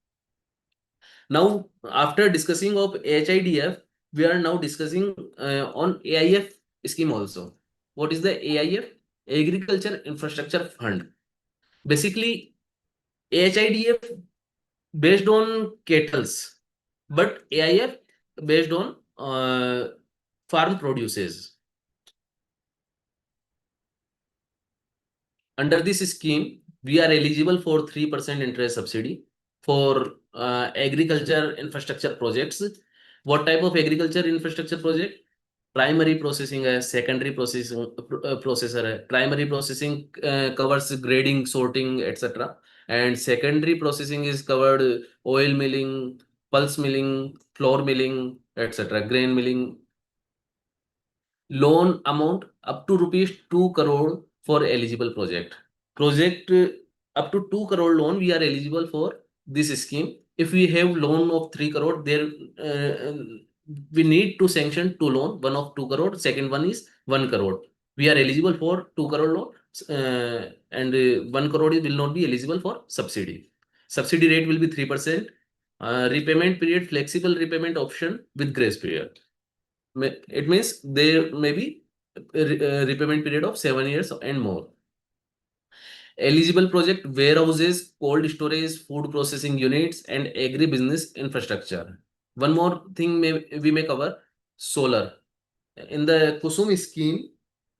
Now, after discussing of HIDF, we are now discussing on AIF scheme also. What is the AIF? Agriculture Infrastructure Fund. Basically, HIDF based on kettles, but AIF based on farm produces. Under this scheme, we are eligible for 3% interest subsidy for agriculture infrastructure projects. What type of agriculture infrastructure project? Primary processing है, secondary processing processor है. Primary processing covers grading, sorting, etc. And secondary processing is covered oil milling, pulse milling, flour milling, etc. Grain milling. Loan amount up to rupees 2 crore for eligible project. Project up to 2 crore loan we are eligible for this scheme. If we have loan of 3 crore, there we need to sanction 2 loan. One of 2 crore, second one is 1 crore. We are eligible for 2 crore loan and 1 crore will not be eligible for subsidy. Subsidy rate will be 3%. Repayment period, flexible repayment option with grace period. It means there may be a repayment period of 7 years and more. Eligible project warehouses, cold storage, food processing units, and agri-business infrastructure. One more thing we may cover, solar. In the Kusum scheme,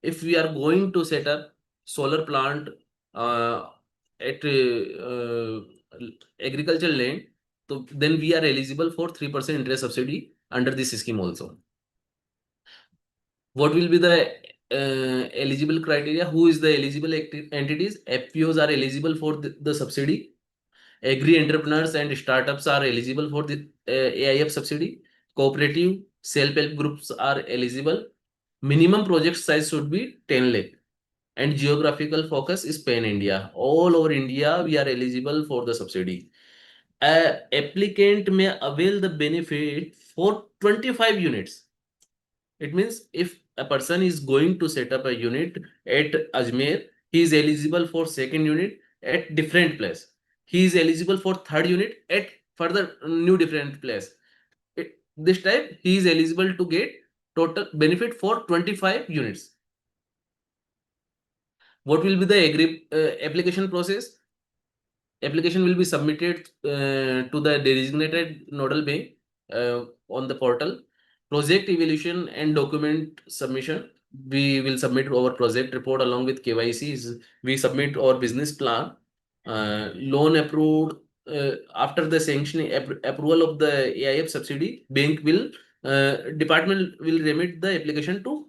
if we are going to set up solar plant at agricultural land, so then we are eligible for 3% interest subsidy under this scheme also. What will be the eligible criteria? Who is the eligible entities? FPOs are eligible for the subsidy. Agri entrepreneurs and startups are eligible for the AIF subsidy. Cooperative self-help groups are eligible. Minimum project size should be 10 lakh. And geographical focus is pan-India. All over India, we are eligible for the subsidy. Applicant may avail the benefit for 25 units. It means if a person is going to set up a unit at Ajmer, he is eligible for second unit, at different place. He is eligible for third unit at further new different place. This time he is eligible to get total benefit for 25 units. What will be the application process? Application will be submitted to the designated nodal bank on the portal. Project evaluation and document submission. We will submit our project report along with KYCs. We submit our business plan. Loan approved after the sanctioning approval of the AIF subsidy. Department will remit the application to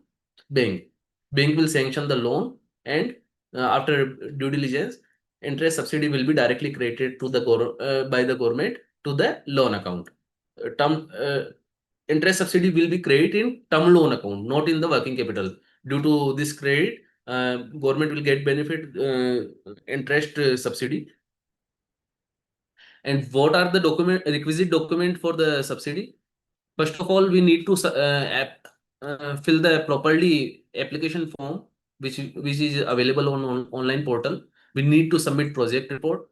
bank. Bank will sanction the loan, and after due diligence, interest subsidy will be directly credited to the by the government to the loan account. Term interest subsidy will be credited in term loan account, not in the working capital. Due to this credit, government will get benefit interest subsidy. And what are the requisite document for the subsidy? First of all, we need to fill the properly application form, which is available on online portal. We need to submit project report,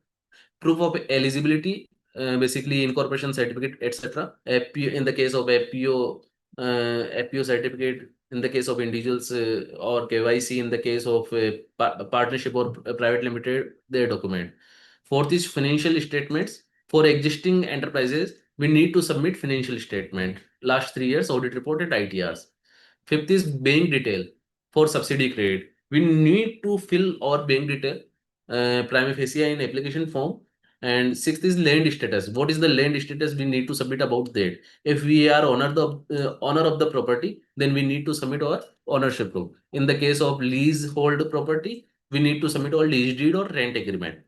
proof of eligibility, basically incorporation certificate, etc. In the case of FPO certificate, in the case of individuals, or KYC in the case of partnership or private limited, their document. Fourth is financial statements. For existing enterprises, we need to submit financial statement, last 3 years audit report and ITRs. Fifth is bank detail for subsidy credit. We need to fill our bank detail prima facie in application form. And sixth is land status. What is the land status? We need to submit about that. If we are owner of the property, then we need to submit our ownership proof. In the case of leasehold property, we need to submit our lease deed or rent agreement.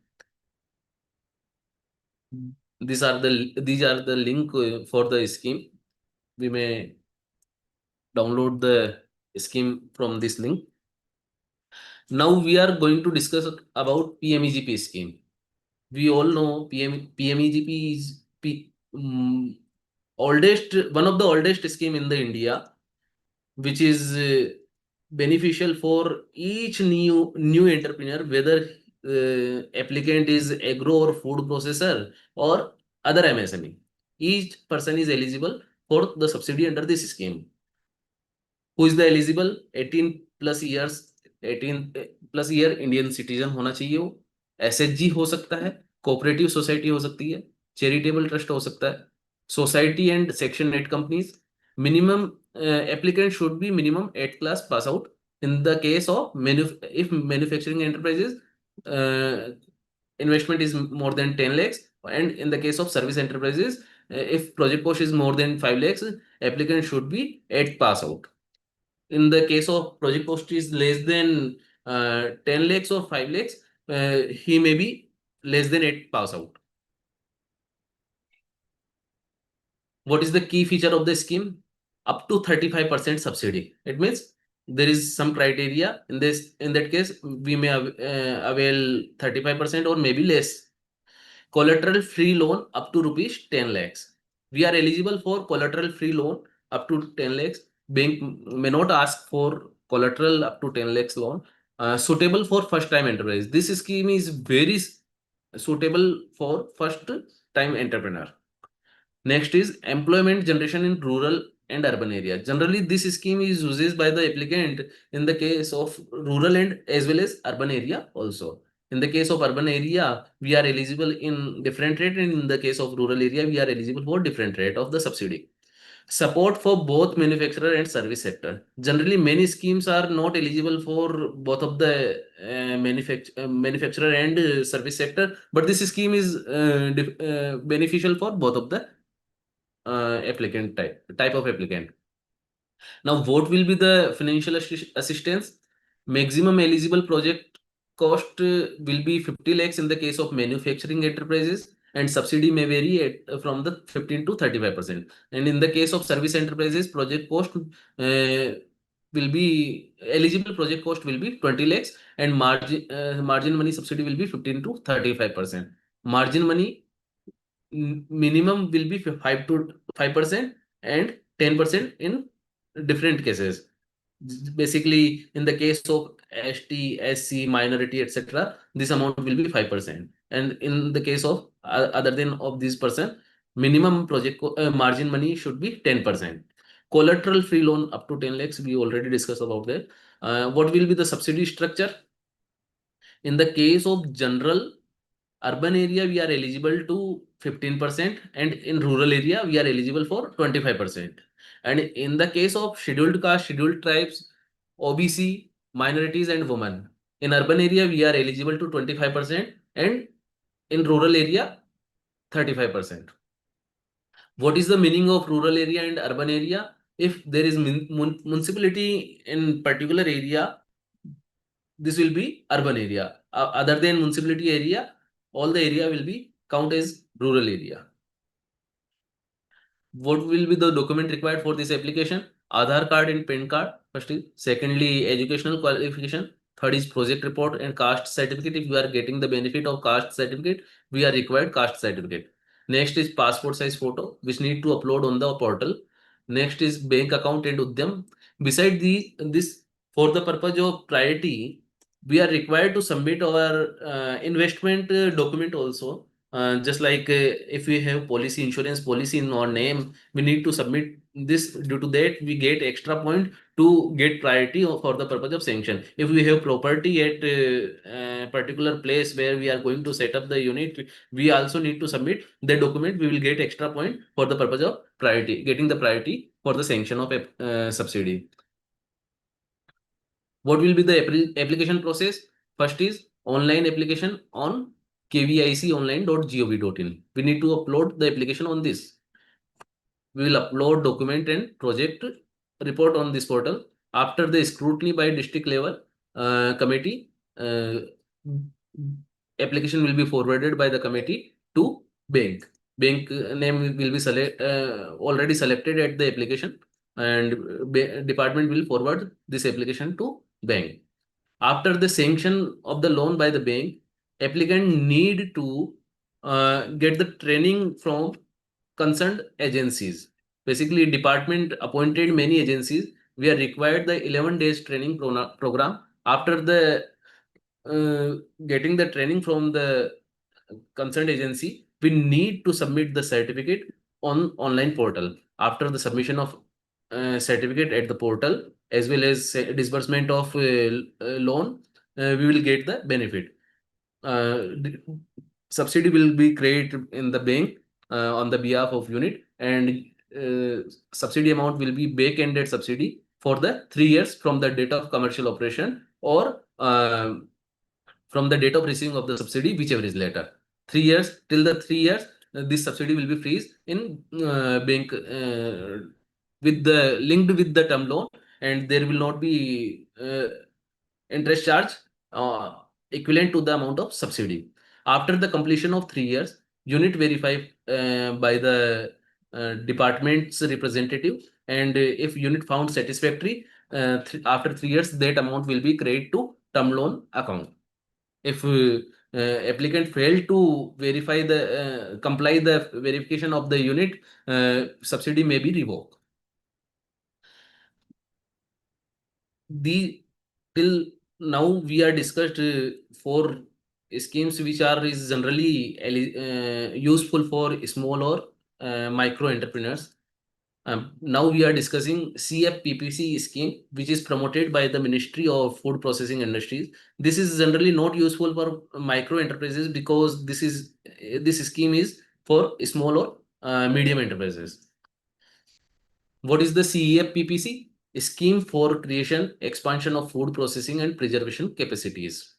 These are the link for the scheme. We may download the scheme from this link. Now we are going to discuss about PMEGP scheme. We all know PMEGP is one of the oldest scheme in the India, which is beneficial for each new entrepreneur, whether applicant is agro or food processor or other MSME. Each person is eligible for the subsidy under this scheme. Who is the eligible? 18 plus years Indian citizen होना चाहिए वो. SHG हो सकता है, cooperative society हो सकती है, charitable trust हो सकता है, society and section 8 companies. Minimum applicant should be minimum 8th class pass out. In the case of if manufacturing enterprises, investment is more than 10 lakhs, and in the case of service enterprises, if project cost is more than 5 lakhs, applicant should be 8th pass out. In the case of project cost is less than 10 lakhs or 5 lakhs, he may be less than 8 pass out. What is the key feature of the scheme? Up to 35% subsidy. It means there is some criteria. In that case, we may avail 35% or maybe less. Collateral free loan up to rupees 10 lakhs. We are eligible for collateral free loan up to 10 lakhs. Bank may not ask for collateral up to 10 lakhs loan. Suitable for first time enterprise. This scheme is very suitable for first time entrepreneur. Next is employment generation in rural and urban area. Generally, this scheme is used by the applicant in the case of rural and as well as urban area also. In the case of urban area, we are eligible in different rate, and in the case of rural area, we are eligible for different rate of the subsidy. Support for both manufacturer and service sector. Generally, many schemes are not eligible for both of the manufacturer and service sector, but this scheme is beneficial for both of the applicant type of applicant. Now, what will be the financial assistance? Maximum eligible project cost will be 50 lakhs in the case of manufacturing enterprises, and subsidy may vary from the 15 to 35%. And in the case of service enterprises, project cost will be eligible project cost will be 20 lakhs, and margin money subsidy will be 15 to 35%. Margin money minimum will be 5% and 10% in different cases. Basically, in the case of ST, SC, minority, etc., this amount will be 5%. And in the case of other than of this person, minimum project margin money should be 10%. Collateral free loan up to 10 lakhs, we already discussed about that. What will be the subsidy structure? In the case of general urban area, we are eligible to 15%, and in rural area, we are eligible for 25%. And in the case of scheduled caste, scheduled tribes, OBC, minorities, and women, in urban area, we are eligible to 25%, and in rural area, 35%. What is the meaning of rural area and urban area? If there is municipality in particular area, this will be urban area. Other than municipality area, all the area will be count as rural area. What will be the document required for this application? Aadhaar card and PAN card. First is, secondly, educational qualification. Third is project report and caste certificate. If you are getting the benefit of caste certificate, we are required caste certificate. Next is passport size photo, which need to upload on the portal. Next is bank account and Udyam. Beside this, for the purpose of priority, we are required to submit our investment document also. Just like if we have policy, insurance policy in our name, we need to submit this. Due to that, we get extra point to get priority for the purpose of sanction. If we have property at a particular place where we are going to set up the unit, we also need to submit the document. We will get extra point for the purpose of priority, getting the priority for the sanction of a subsidy. What will be the application process? First is online application on kviconline.gov.in. We need to upload the application on this. We will upload document and project report on this portal. After the scrutiny by district level committee, application will be forwarded by the committee to bank. Bank name will be already selected at the application, and department will forward this application to bank. After the sanction of the loan by the bank, applicant need to get the training from concerned agencies. Basically, department appointed many agencies. We are required the 11 days training program. After the getting the training from the concerned agency, we need to submit the certificate on online portal. After the submission of certificate at the portal, as well as disbursement of loan, we will get the benefit. Subsidy will be created in the bank on the behalf of unit, and subsidy amount will be back-ended subsidy for the 3 years from the date of commercial operation, or from the date of receiving of the subsidy, whichever is later. 3 years, till the 3 years, this subsidy will be freeze in bank with the linked with the term loan, and there will not be interest charge equivalent to the amount of subsidy. After the completion of 3 years, unit verify by the department's representative, and if unit found satisfactory, after 3 years, that amount will be credited to term loan account. If applicant failed to verify the comply the verification of the unit, subsidy may be revoked. Till now we are discussed 4 schemes which are is generally useful for small or micro entrepreneurs. Now we are discussing CFPPC scheme, which is promoted by the Ministry of Food Processing Industries. This is generally not useful for micro enterprises, because this scheme is for small or medium enterprises. What is the CEFPPC? A scheme for creation, expansion of food processing and preservation capacities.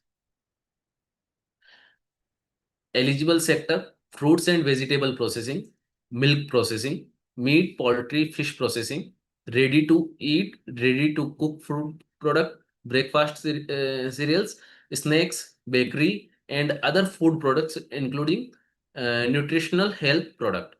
Eligible sector: fruits and vegetable processing, milk processing, meat, poultry, fish processing, ready to eat, ready to cook food product, breakfast cereals, snacks, bakery, and other food products, including nutritional health product,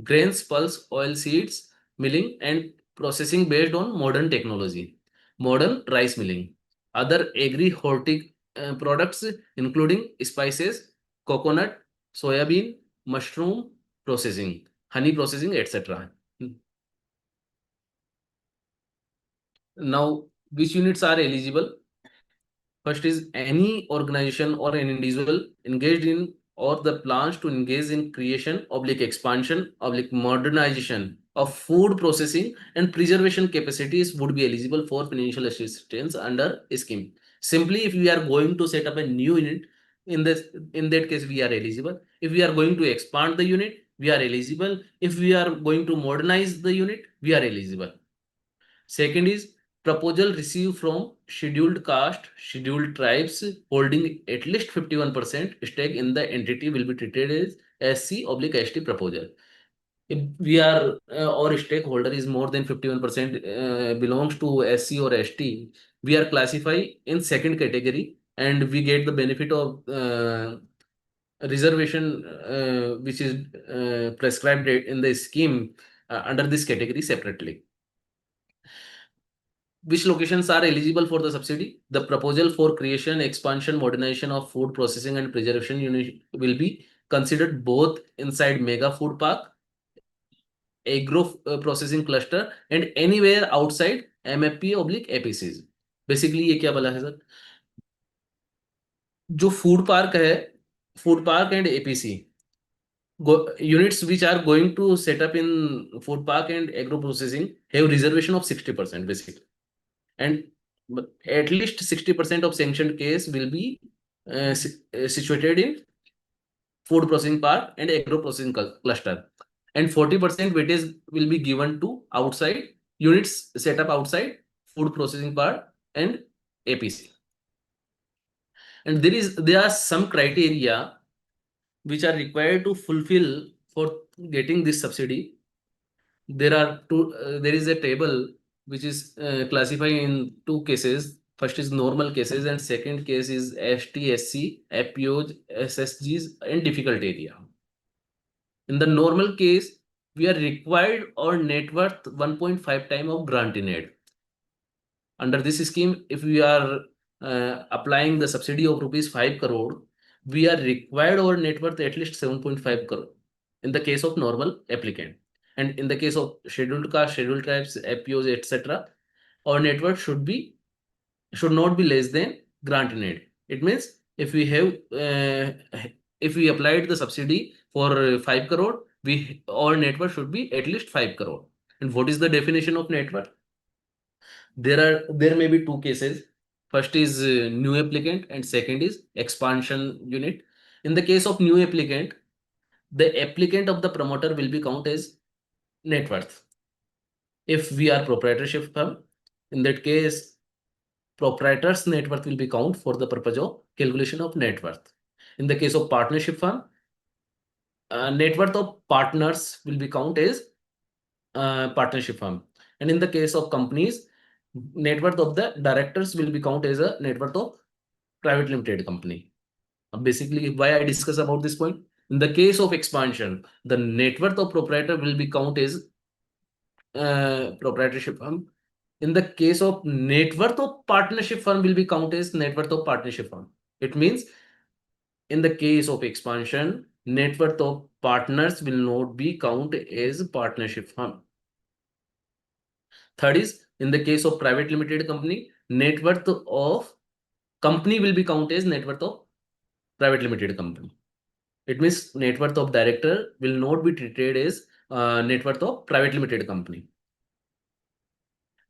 grains, pulse, oil seeds, milling and processing based on modern technology, modern rice milling, other agri-hortic products, including spices, coconut, soybean, mushroom processing, honey processing, etc. Now, which units are eligible? First is any organization or an individual engaged in or the plans to engage in creation, oblique expansion, oblique modernization of food processing and preservation capacities would be eligible for financial assistance under a scheme. Simply, if we are going to set up a new unit, in that case, we are eligible. If we are going to expand the unit, we are eligible. If we are going to modernize the unit, we are eligible. Second is proposal received from scheduled caste, scheduled tribes holding at least 51% stake in the entity will be treated as SC/ST proposal. If we are our stakeholder is more than 51% belongs to SC or ST, we are classified in second category and we get the benefit of reservation which is prescribed in the scheme under this category separately. Which locations are eligible for the subsidy? The proposal for creation, expansion, modernization of food processing and preservation unit will be considered both inside mega food park, agro processing cluster and anywhere outside MFP/APCs. Basically ये क्या बोला है sir? जो food park है, food park and APC units which are going to set up in food park and agro processing have reservation of 60% basically, and at least 60% of sanctioned case will be situated in food processing park and agro processing cluster, and 40% weightage will be given to outside units set up outside food processing park and APC. And there are some criteria which are required to fulfill for getting this subsidy. There is a table which is classified in two cases. First is normal cases and second case is ST, SC, FPOs, SSGs and difficult area. In the normal case, we are required our net worth 1.5 time of grant in aid. Under this scheme, if we are applying the subsidy of rupees 5 crore, we are required our net worth at least 7.5 crore in the case of normal applicant. And in the case of scheduled caste, scheduled tribes, FPOs, etc., our net worth should not be less than grant in aid. It means if we applied the subsidy for 5 crore, our net worth should be at least 5 crore. And what is the definition of net worth? There may be two cases. First is new applicant and second is expansion unit. In the case of new applicant, the applicant of the promoter will be counted as net worth. If we are proprietorship firm, in that case, proprietor's net worth will be counted for the purpose of calculation of net worth. In the case of partnership firm, net worth of partners will be counted as partnership firm. And in the case of companies, net worth of the directors will be counted as a net worth of private limited company. Basically, why I discuss about this point? In the case of expansion, the net worth of proprietor will be counted as proprietorship firm. In the case of net worth of partnership firm will be counted as net worth of partnership firm. It means in the case of expansion, net worth of partners will not be counted as partnership firm. Third is in the case of private limited company, net worth of company will be counted as net worth of private limited company. It means net worth of director will not be treated as net worth of private limited company.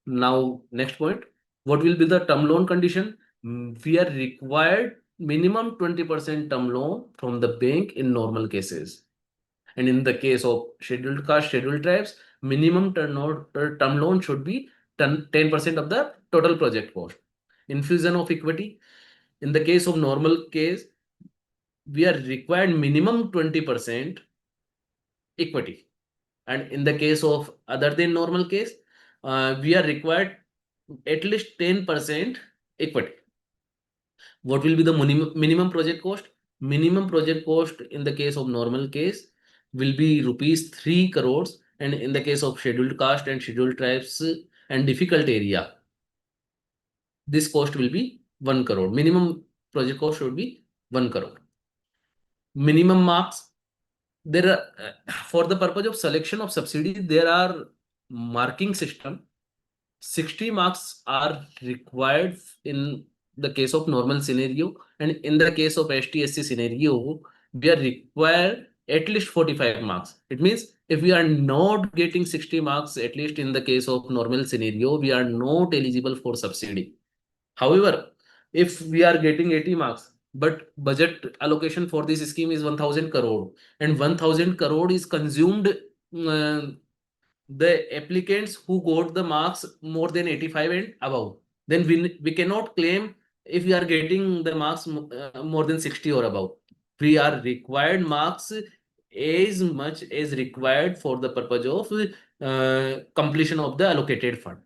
Now, next point, what will be the term loan condition? We are required minimum 20% term loan from the bank in normal cases. And in the case of scheduled caste, scheduled tribes, minimum term loan should be 10% of the total project cost. Infusion of equity. In the case of normal case, we are required minimum 20% equity. And in the case of other than normal case, we are required at least 10% equity. What will be the minimum project cost? Minimum project cost in the case of normal case will be rupees 3 crores, and in the case of scheduled caste and scheduled tribes and difficult area, this cost will be 1 crore. Minimum project cost should be 1 crore. Minimum marks. There are for the purpose of selection of subsidy, there are marking system. 60 marks are required in the case of normal scenario, and in the case of STSC scenario, we are required at least 45 marks. It means if we are not getting 60 marks, at least in the case of normal scenario, we are not eligible for subsidy. However, if we are getting 80 marks, but budget allocation for this scheme is 1000 crore, and 1000 crore is consumed, the applicants who got the marks more than 85 and above, then we cannot claim if we are getting the marks more than 60 or above. We are required marks as much as required for the purpose of completion of the allocated fund.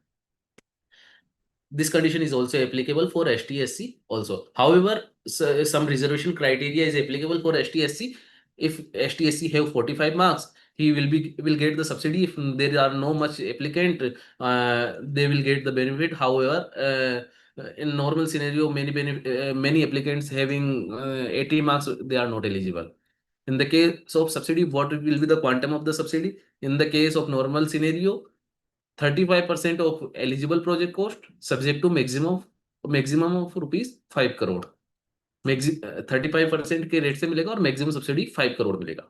This condition is also applicable for STSC also. However, some reservation criteria is applicable for STSC. If STSC have 45 marks, he will get the subsidy. If there are no much applicant, they will get the benefit. However, in normal scenario, many applicants having 80 marks, they are not eligible. In the case of subsidy, what will be the quantum of the subsidy? In the case of normal scenario, 35% of eligible project cost subject to maximum of rupees 5 crore. 35% के rate से मिलेगा और maximum subsidy 5 crore मिलेगा.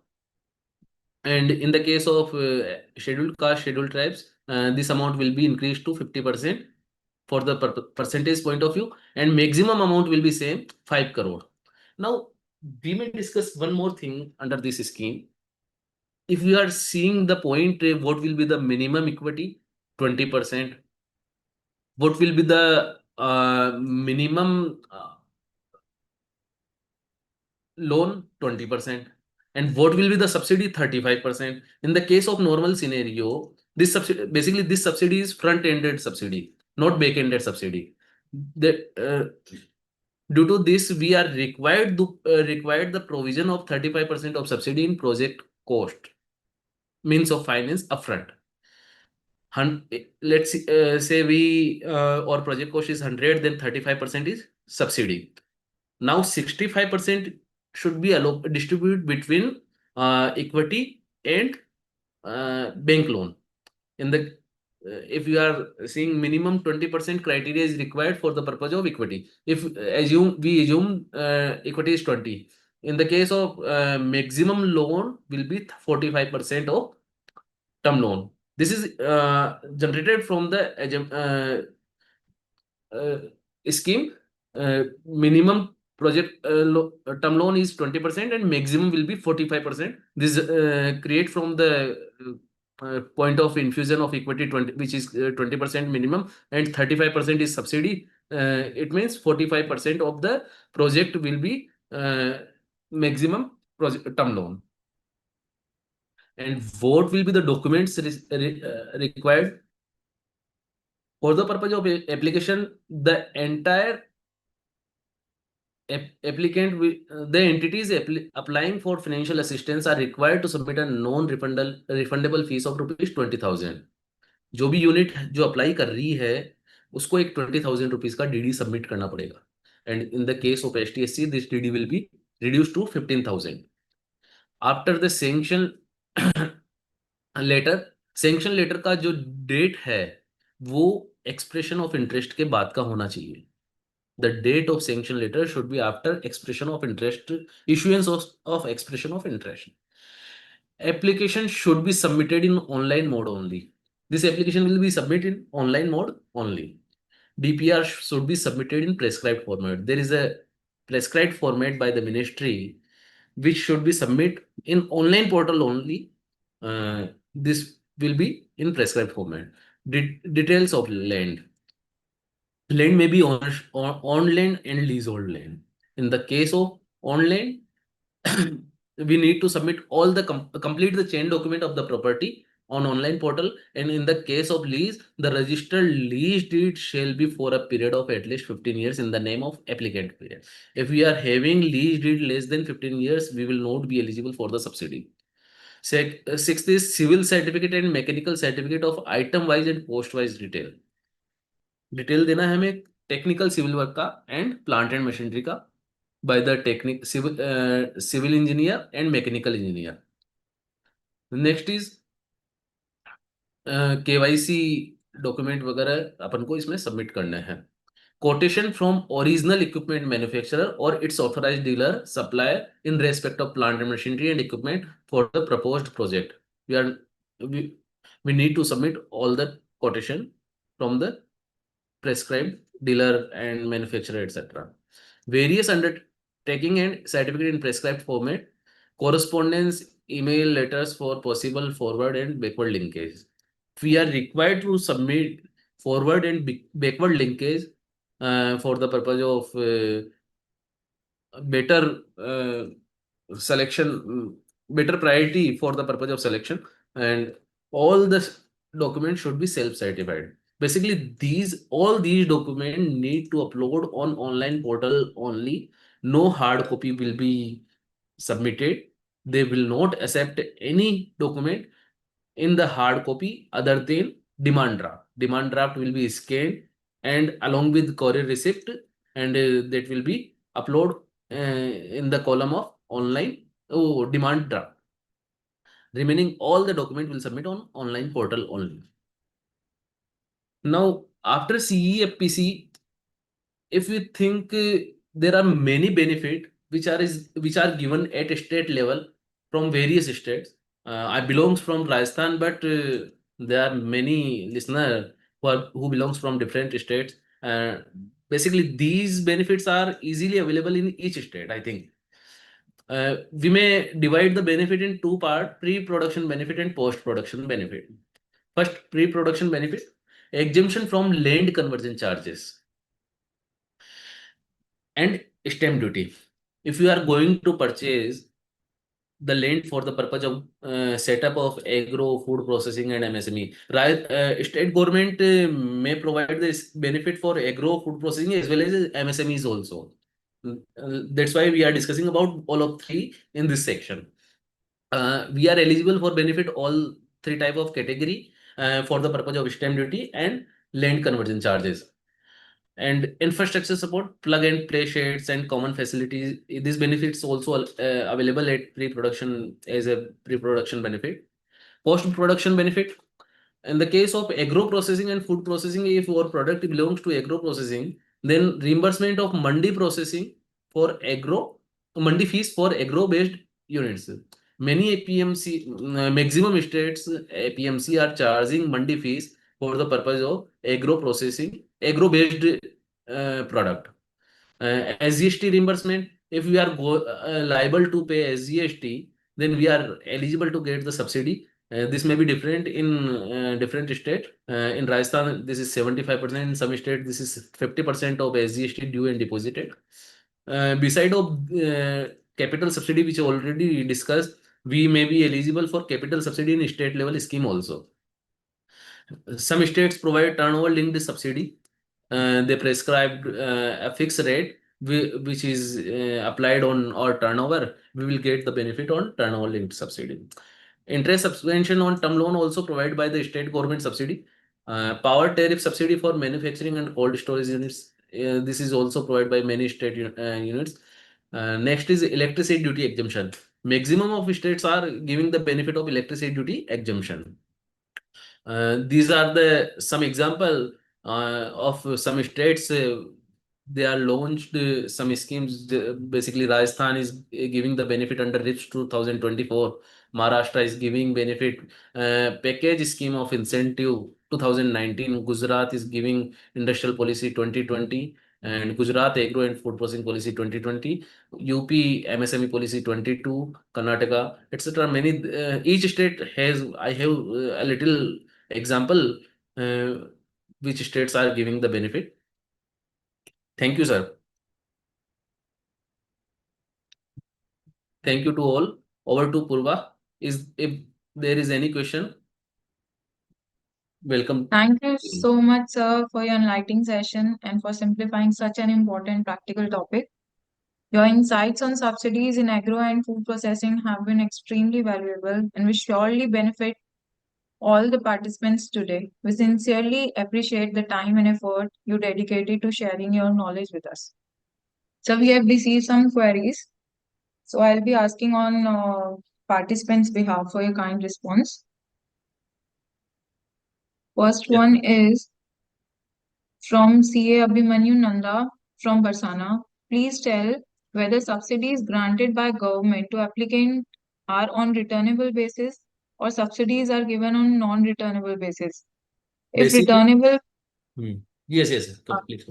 And in the case of scheduled caste, scheduled tribes, this amount will be increased to 50% for the percentage point of view, and maximum amount will be same 5 crore. Now we may discuss one more thing under this scheme. If we are seeing the point, what will be the minimum equity? 20%. What will be the minimum loan? 20%. And what will be the subsidy? 35%. In the case of normal scenario, this subsidy, basically this subsidy is front-ended subsidy, not back-ended subsidy. Due to this, we are required the provision of 35% of subsidy in project cost, means of finance upfront. Let's say we our project cost is 100, then 35% is subsidy. Now 65% should be distributed between equity and bank loan. In the if you are seeing minimum 20% criteria is required for the purpose of equity. If we assume equity is 20, in the case of maximum loan will be 45% of term loan. This is generated from the scheme. Minimum project term loan is 20% and maximum will be 45%. This create from the point of infusion of equity 20, which is 20% minimum, and 35% is subsidy. It means 45% of the project will be maximum project term loan. And what will be the documents required for the purpose of application? The entire applicant, the entities applying for financial assistance are required to submit a non-refundable fees of rupees 20,000. जो भी unit जो apply कर रही है उसको एक 20,000 rupees का DD submit करना पड़ेगा. And in the case of STSC, this DD will be reduced to 15,000. After the sanction letter का जो डेट है वो एक्सप्रेशन ऑफ इंटरेस्ट के बाद का होना चाहिए. The date of sanction letter should be after expression of interest, issuance of expression of interest. Application should be submitted in online mode only. This application will be submitted in online mode only. DPR should be submitted in prescribed format. There is a prescribed format by the ministry which should be submitted in online portal only. This will be in prescribed format. Details of land. Land may be on land and leasehold land. In the case of on land, we need to submit all the complete the chain document of the property on online portal. And in the case of lease, the registered lease deed shall be for a period of at least 15 years in the name of applicant period. If we are having lease deed less than 15 years, we will not be eligible for the subsidy. Sixth is civil certificate and mechanical certificate of item wise and post wise detail. Detail देना है हमें technical civil work का and plant and machinery का by the civil engineer and mechanical engineer. Next is KYC document वगैरह अपन को इसमें submit करने हैं. Quotation from original equipment manufacturer or its authorized dealer supplier in respect of plant and machinery and equipment for the proposed project. We we need to submit all the quotation from the prescribed dealer and manufacturer, etc. Various undertaking and certificate in prescribed format, correspondence, email, letters for possible forward and backward linkage. We are required to submit forward and backward linkage for the purpose of better selection, better priority for the purpose of selection, and all the documents should be self-certified. Basically, all these documents need to upload on online portal only. No hard copy will be submitted. They will not accept any document in the hard copy other than demand draft. Demand draft will be scanned and along with courier receipt, and that will be upload in the column of online demand draft. Remaining all the document will submit on online portal only. Now after CEFPC, if we think there are many benefit which are given at state level from various states. I belongs from Rajasthan, but there are many listener who belongs from different states. Basically, these benefits are easily available in each state, I think. We may divide the benefit in two parts: pre-production benefit and post-production benefit. First, pre-production benefit: exemption from land conversion charges and stamp duty. If you are going to purchase the land for the purpose of setup of agro, food processing and MSME, right? State government may provide this benefit for agro, food processing as well as MSMEs also. That's why we are discussing about all of three in this section. We are eligible for benefit all three type of category for the purpose of stamp duty and land conversion charges. And infrastructure support, plug and play sheds and common facilities. These benefits also available at pre-production as a pre-production benefit. Post-production benefit: in the case of agro processing and food processing, if your product belongs to agro processing, then reimbursement of mandi processing for agro, mandi fees for agro based units. Many APMC, maximum states APMC are charging mandi fees for the purpose of agro processing, agro based product. SGST reimbursement: if we are liable to pay SGST, then we are eligible to get the subsidy. This may be different in different state. In Rajasthan, this is 75%. In some state, this is 50% of SGST due and deposited. Beside of capital subsidy, which already discussed, we may be eligible for capital subsidy in state level scheme also. Some states provide turnover linked subsidy. They prescribed a fixed rate which is applied on our turnover. We will get the benefit on turnover linked subsidy. Interest subvention on term loan also provided by the state government subsidy. Power tariff subsidy for manufacturing and cold storage units. This is also provided by many state units. Next is electricity duty exemption. Maximum of states are giving the benefit of electricity duty exemption. These are the some example of some states. They are launched some schemes. Basically, Rajasthan is giving the benefit under RIPS 2024. Maharashtra is giving benefit package scheme of incentive 2019. Gujarat is giving industrial policy 2020 and Gujarat agro and food processing policy 2020. UP MSME policy 22. Karnataka, etc. Many each state has. I have a little example which states are giving the benefit. Thank you, sir. Thank you to all. Over to Purva. If there is any question, welcome. Thank you so much, sir, for your enlightening session and for simplifying such an important practical topic. Your insights on subsidies in agro and food processing have been extremely valuable and will surely benefit all the participants today. We sincerely appreciate the time and effort you dedicated to sharing your knowledge with us. So we have received some queries. So I'll be asking on participants' behalf for your kind response. First Yeah. one is from CA Abhimanyu Nanda from Barsana. Please tell whether subsidies granted by government to applicant are on returnable basis or subsidies are given on non-returnable basis. If Basically, returnable, yes, yes, uh, please.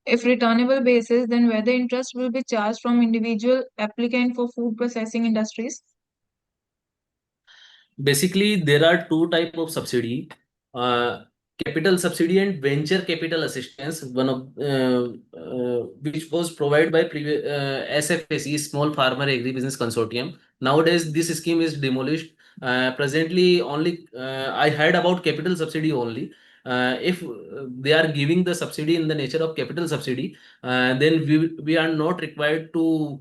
if returnable basis, then whether interest will be charged from individual applicant for food processing industries. Basically, there are two type of subsidy, uh, capital subsidy and venture capital assistance. One of which was provided by previous SFAC, Small Farmer Agribusiness Consortium. Nowadays, this scheme is demolished. Presently, only I heard about capital subsidy only. If they are giving the subsidy in the nature of capital subsidy, then we are not required to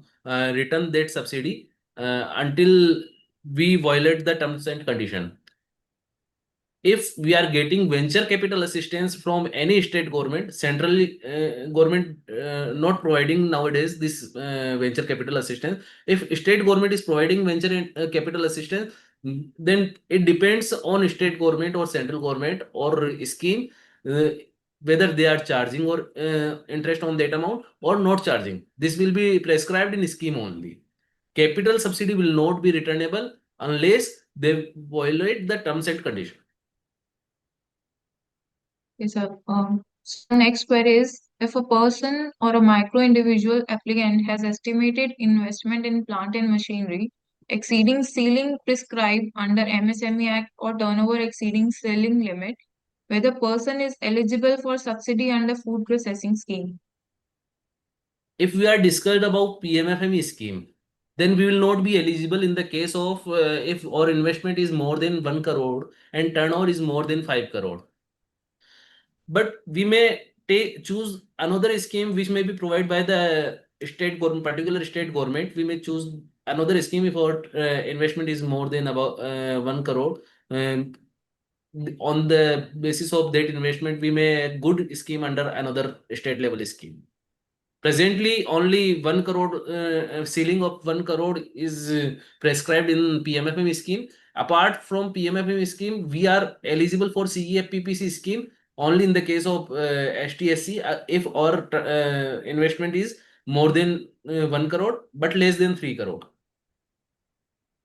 return that subsidy until we violate the terms and condition. If we are getting venture capital assistance from any state government, central government not providing nowadays this venture capital assistance. If state government is providing venture capital assistance, then it depends on state government or central government or scheme uh, whether they are charging or interest on that amount or not charging. This will be prescribed in scheme only. Capital subsidy will not be returnable unless they violate the terms and conditions. Yes, sir. So next query is if a person or a micro individual applicant has estimated investment in plant and machinery exceeding ceiling prescribed under MSME Act or turnover exceeding ceiling limit, whether person is eligible for subsidy under food processing scheme. If we are discussed about PMFME scheme, then we will not be eligible in the case of if our investment is more than 1 crore and turnover is more than 5 crore. But we may choose another scheme which may be provided by the state government, particular state government. We may choose another scheme if our investment is more than about 1 crore. Um, on the basis of that investment, we may good scheme under another state level scheme. Presently, only 1 crore ceiling of 1 crore is prescribed in PMFM scheme. Apart from PMFM scheme, we are eligible for CEFPPC scheme only in the case of STSC if our investment is more than 1 crore but less than 3 crore.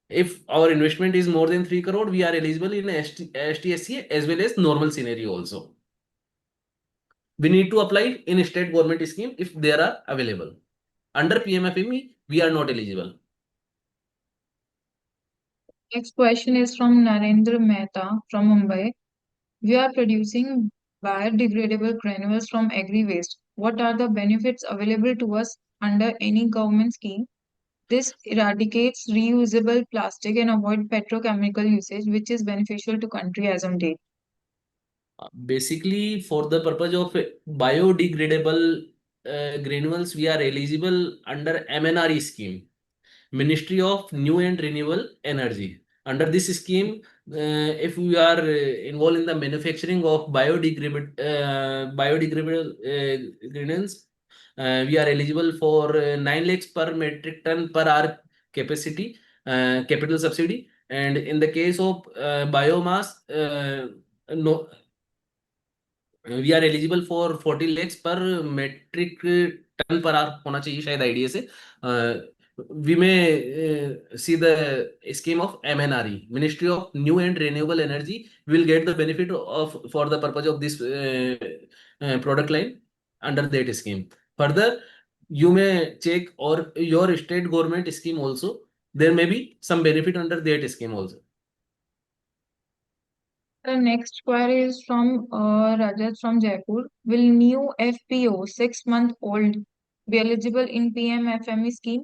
If our investment is more than 3 crore, we are eligible in STSC as well as normal scenario also. We need to apply in state government scheme if they are available. Under PMFME, we are not eligible. Next question is from Narendra Mehta from Mumbai. We are producing biodegradable granules from agri waste. What are the benefits available to us under any government scheme? This eradicates reusable plastic and avoid petrochemical usage, which is beneficial to country as on date. Basically, for the purpose of biodegradable granules, we are eligible under MNRE scheme, Ministry of New and Renewable Energy. Under this scheme, if we are involved in the manufacturing of biodegradable granules, we are eligible for 9 lakhs per metric ton per hour capacity, capital subsidy. And in the case of biomass, no, we are eligible for 40 lakhs per metric ton per hour होना चाहिए शायद IDA से. We may see the scheme of MNRE, Ministry of New and Renewable Energy. We will get the benefit of for the purpose of this product line under that scheme. Further, you may check or your state government scheme also. There may be some benefit under that scheme also. The next query is from Rajat from Jaipur. Will new FPO 6-month-old be eligible in PMFME scheme?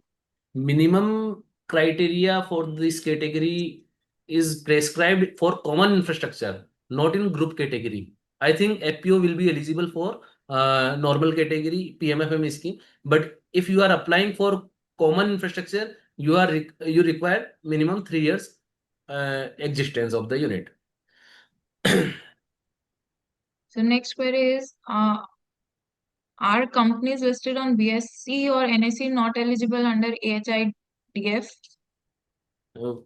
Minimum criteria for this category is prescribed for common infrastructure, not in group category. I think FPO will be eligible for normal category PMFM scheme. But if you are applying for common infrastructure, you require minimum 3 years existence of the unit. So next query is are companies listed on BSC or NSE not eligible under AHIDF?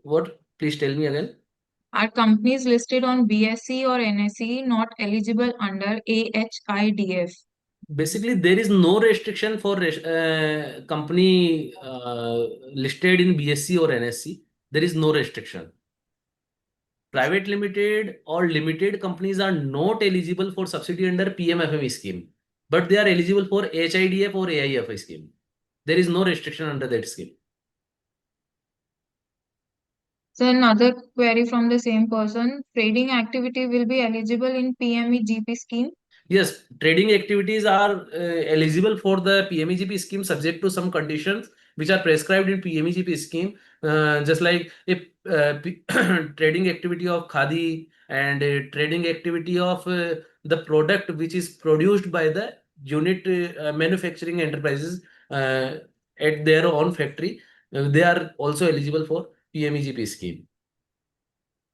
What? Please tell me again. Are companies listed on BSE or NSE not eligible under AHIDF? Basically, there is no restriction for company listed in BSC or NSC. There is no restriction. Private limited or limited companies are not eligible for subsidy under PMFME scheme, but they are eligible for HIDF or AIFI scheme. There is no restriction under that scheme. So another query from the same person. Trading activity will be eligible in PME-GP scheme? Yes, trading activities are eligible for the PMEGP scheme subject to some conditions which are prescribed in PMEGP scheme. Just like if trading activity of khadi and trading activity of the product which is produced by the unit manufacturing enterprises at their own factory, they are also eligible for PMEGP scheme.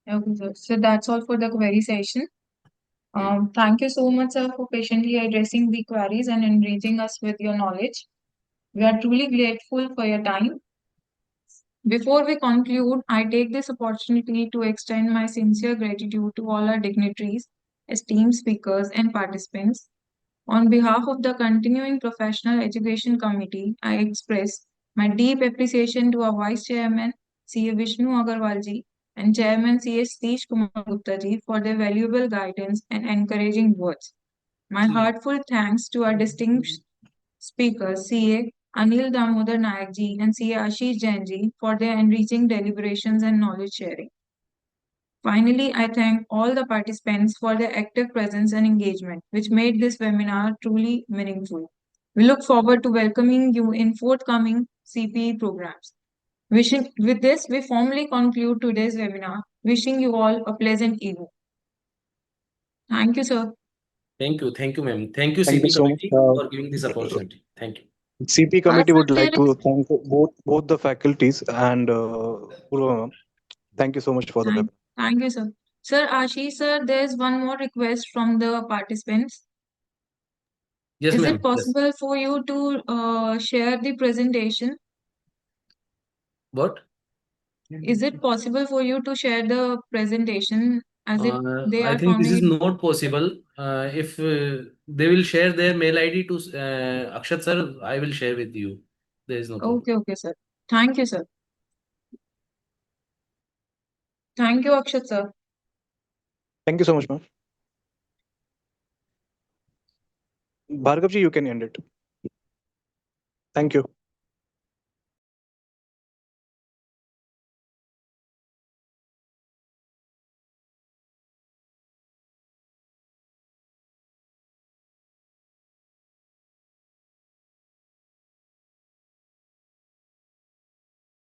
Okay, sir. So that's all for the query session. Thank you so much, sir, for patiently addressing the queries and enriching us with your knowledge. We are truly grateful for your time. Before we conclude, I take this opportunity to extend my sincere gratitude to all our dignitaries, esteemed speakers, and participants. On behalf of the Continuing Professional Education Committee, I express my deep appreciation to our Vice Chairman, C.A. Vishnu Agarwal ji, and Chairman C.A. Satish Kumar Gupta ji for their valuable guidance and encouraging words. My heartfelt thanks to our distinguished speakers, C.A. Anil Damodar Nayak ji and C.A. Ashish Jain ji for their enriching deliberations and knowledge sharing. Finally, I thank all the participants for their active presence and engagement, which made this webinar truly meaningful. We look forward to welcoming you in forthcoming CPE programs. With this, we formally conclude today's webinar. Wishing you all a pleasant evening. Thank you, sir. Thank you, ma'am. Thank you, Thank you CP so much. committee, for giving this opportunity. Thank you. CP committee would sir, like to thank both the faculties and Purva ma'am. Thank you so much for the webinar. Thank you, sir. Sir Ashish, sir, there's one more request from the participants. Yes, Is ma'am. it possible for you to share the presentation? What? Is it possible for you to share the presentation as if they I are think this forming is it? not possible. If they will share their mail ID to Akshat sir, I will share with you. There is no problem. Okay, okay, sir. Thank you, sir. Thank you, Akshat, sir. Thank you so much, ma'am. Bhargav ji, you can end it. Thank you.